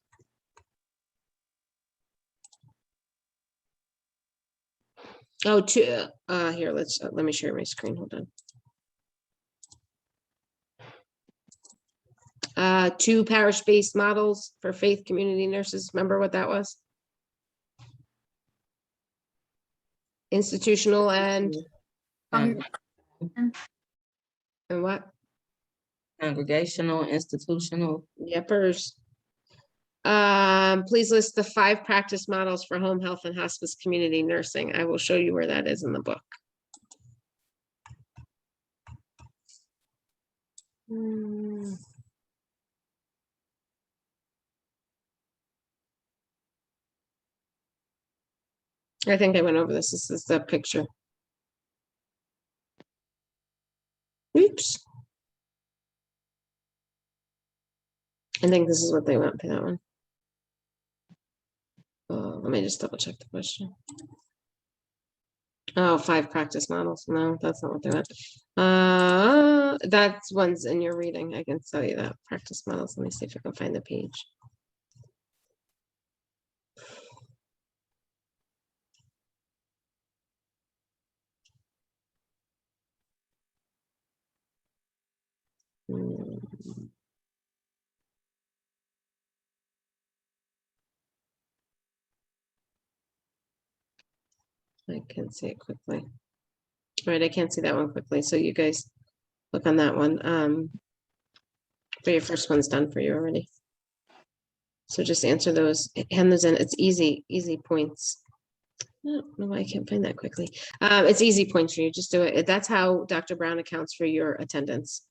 Oh, here, let me share my screen. Hold on. 2 parish-based models for faith community nurses. Remember what that was? Institutional and what? Congregational, institutional. Yepers. Please list the 5 practice models for home health and hospice community nursing. I will show you where that is in the book. I think I went over this. This is the picture. Oops. I think this is what they went for that one. Let me just double check the question. Oh, 5 practice models. No, that's not what they went. That's one's in your reading. I can tell you that. Practice models. Let me see if I can find the page. I can't see it quickly. All right, I can't see that one quickly. So you guys look on that one. But your first one's done for you already. So just answer those, hand those in. It's easy points. I don't know why I can't find that quickly. It's easy points for you. Just do it. That's how Dr. Brown accounts for your attendance.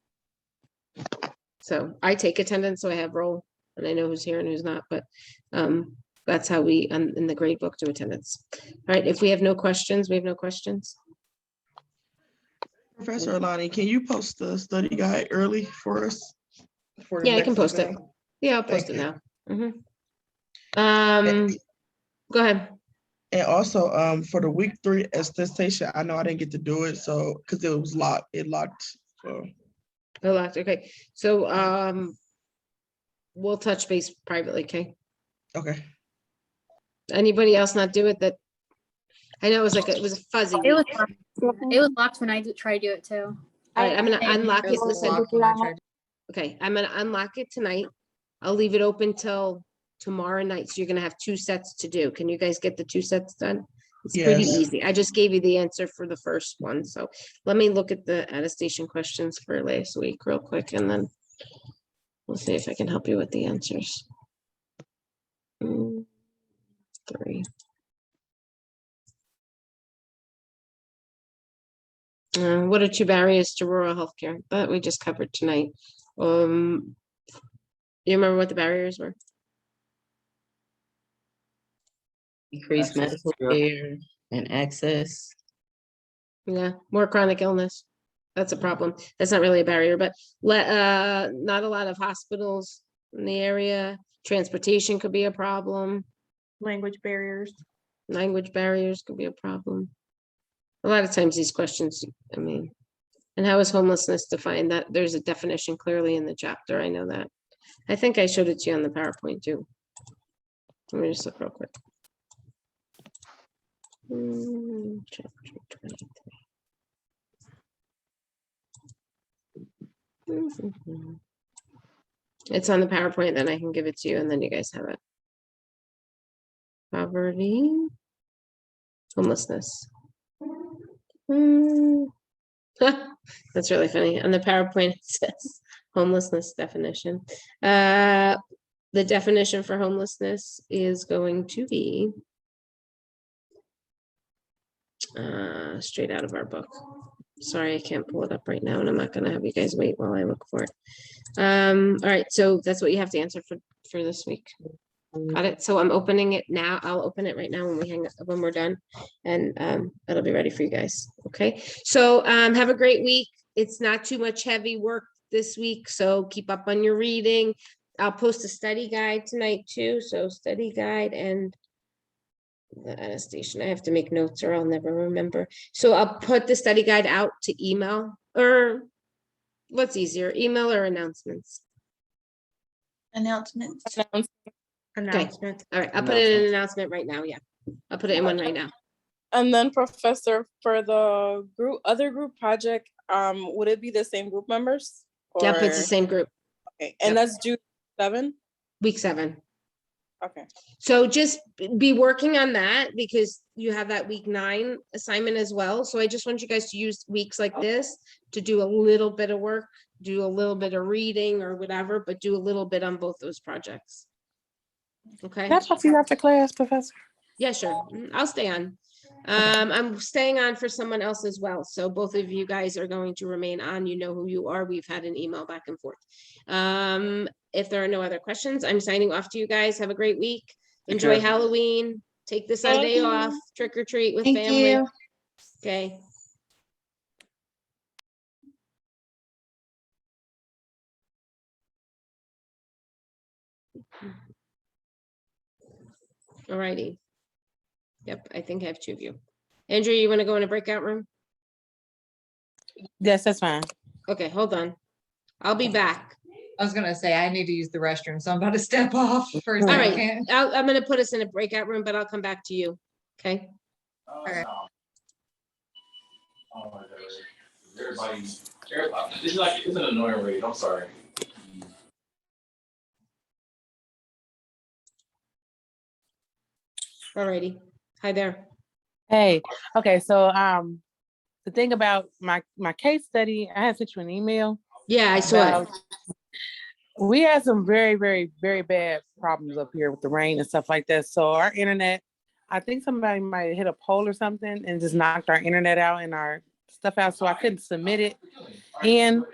So I take attendance, so I have roll, and I know who's here and who's not. But that's how we in the grade book do attendance. All right. If we have no questions, we have no questions. Professor Alani, can you post the study guide early for us? Yeah, I can post it. Yeah, I'll post it now. Go ahead. And also, for the week 3 attestation, I know I didn't get to do it, so because it was locked, it locked. So. It locked. Okay, so we'll touch base privately. Okay. Okay. Anybody else not do it? That I know it was fuzzy. It was locked when I tried to do it too. All right, I'm gonna unlock it. Listen. Okay, I'm gonna unlock it tonight. I'll leave it open till tomorrow night. So you're gonna have 2 sets to do. Can you guys get the 2 sets done? It's pretty easy. I just gave you the answer for the first one. So let me look at the attestation questions for last week real quick, and then we'll see if I can help you with the answers. 3. What are 2 barriers to rural healthcare? That we just covered tonight. You remember what the barriers were? Increased medical care and access. Yeah, more chronic illness. That's a problem. That's not really a barrier, but not a lot of hospitals in the area. Transportation could be a problem. Language barriers. Language barriers could be a problem. A lot of times these questions, I mean, and how is homelessness defined? That there's a definition clearly in the chapter. I know that. I think I showed it to you on the PowerPoint too. Let me just look real quick. Chapter 23. It's on the PowerPoint, then I can give it to you and then you guys have it. Poverty, homelessness. That's really funny. On the PowerPoint, it says homelessness definition. The the definition for homelessness is going to be straight out of our book. Sorry, I can't pull it up right now, and I'm not gonna have you guys wait while I look for it. All right, so that's what you have to answer for this week. Got it. So I'm opening it now. I'll open it right now when we're done, and it'll be ready for you guys. Okay. So have a great week. It's not too much heavy work this week, so keep up on your reading. I'll post a study guide tonight too. So study guide and the attestation. I have to make notes or I'll never remember. So I'll put the study guide out to email, or what's easier, email or announcements? Announcements. Okay. All right. I'll put it in an announcement right now. Yeah. I'll put it in one right now. And then Professor, for the other group project, would it be the same group members? Yep, it's the same group. Okay, and that's June 7? Week 7. Okay. So just be working on that because you have that week 9 assignment as well. So I just want you guys to use weeks like this to do a little bit of work, do a little bit of reading or whatever, but do a little bit on both those projects. Okay. That's what you after class, Professor. Yeah, sure. I'll stay on. I'm staying on for someone else as well. So both of you guys are going to remain on. You know who you are. We've had an email back and forth. If there are no other questions, I'm signing off to you guys. Have a great week. Enjoy Halloween. Take the Sunday off. Trick or treat with Thank family. you. Okay. All righty. Yep, I think I have 2 of you. Andrew, you want to go in a breakout room? Yes, that's fine. Okay, hold on. I'll be back. I was gonna say, I need to use the restroom, so I'm about to step off for a All right, second. I'm gonna put us in a breakout room, but I'll come back to you. Okay. All right. It's an annoying read. I'm sorry. All righty. Hi there. Hey, okay, so the thing about my case study, I had sent you an email. Yeah, I saw it. We had some very, very, very bad problems up here with the rain and stuff like that. So our internet, I think somebody might have hit a pole or something and just knocked our internet out and our stuff out. So I couldn't submit it in.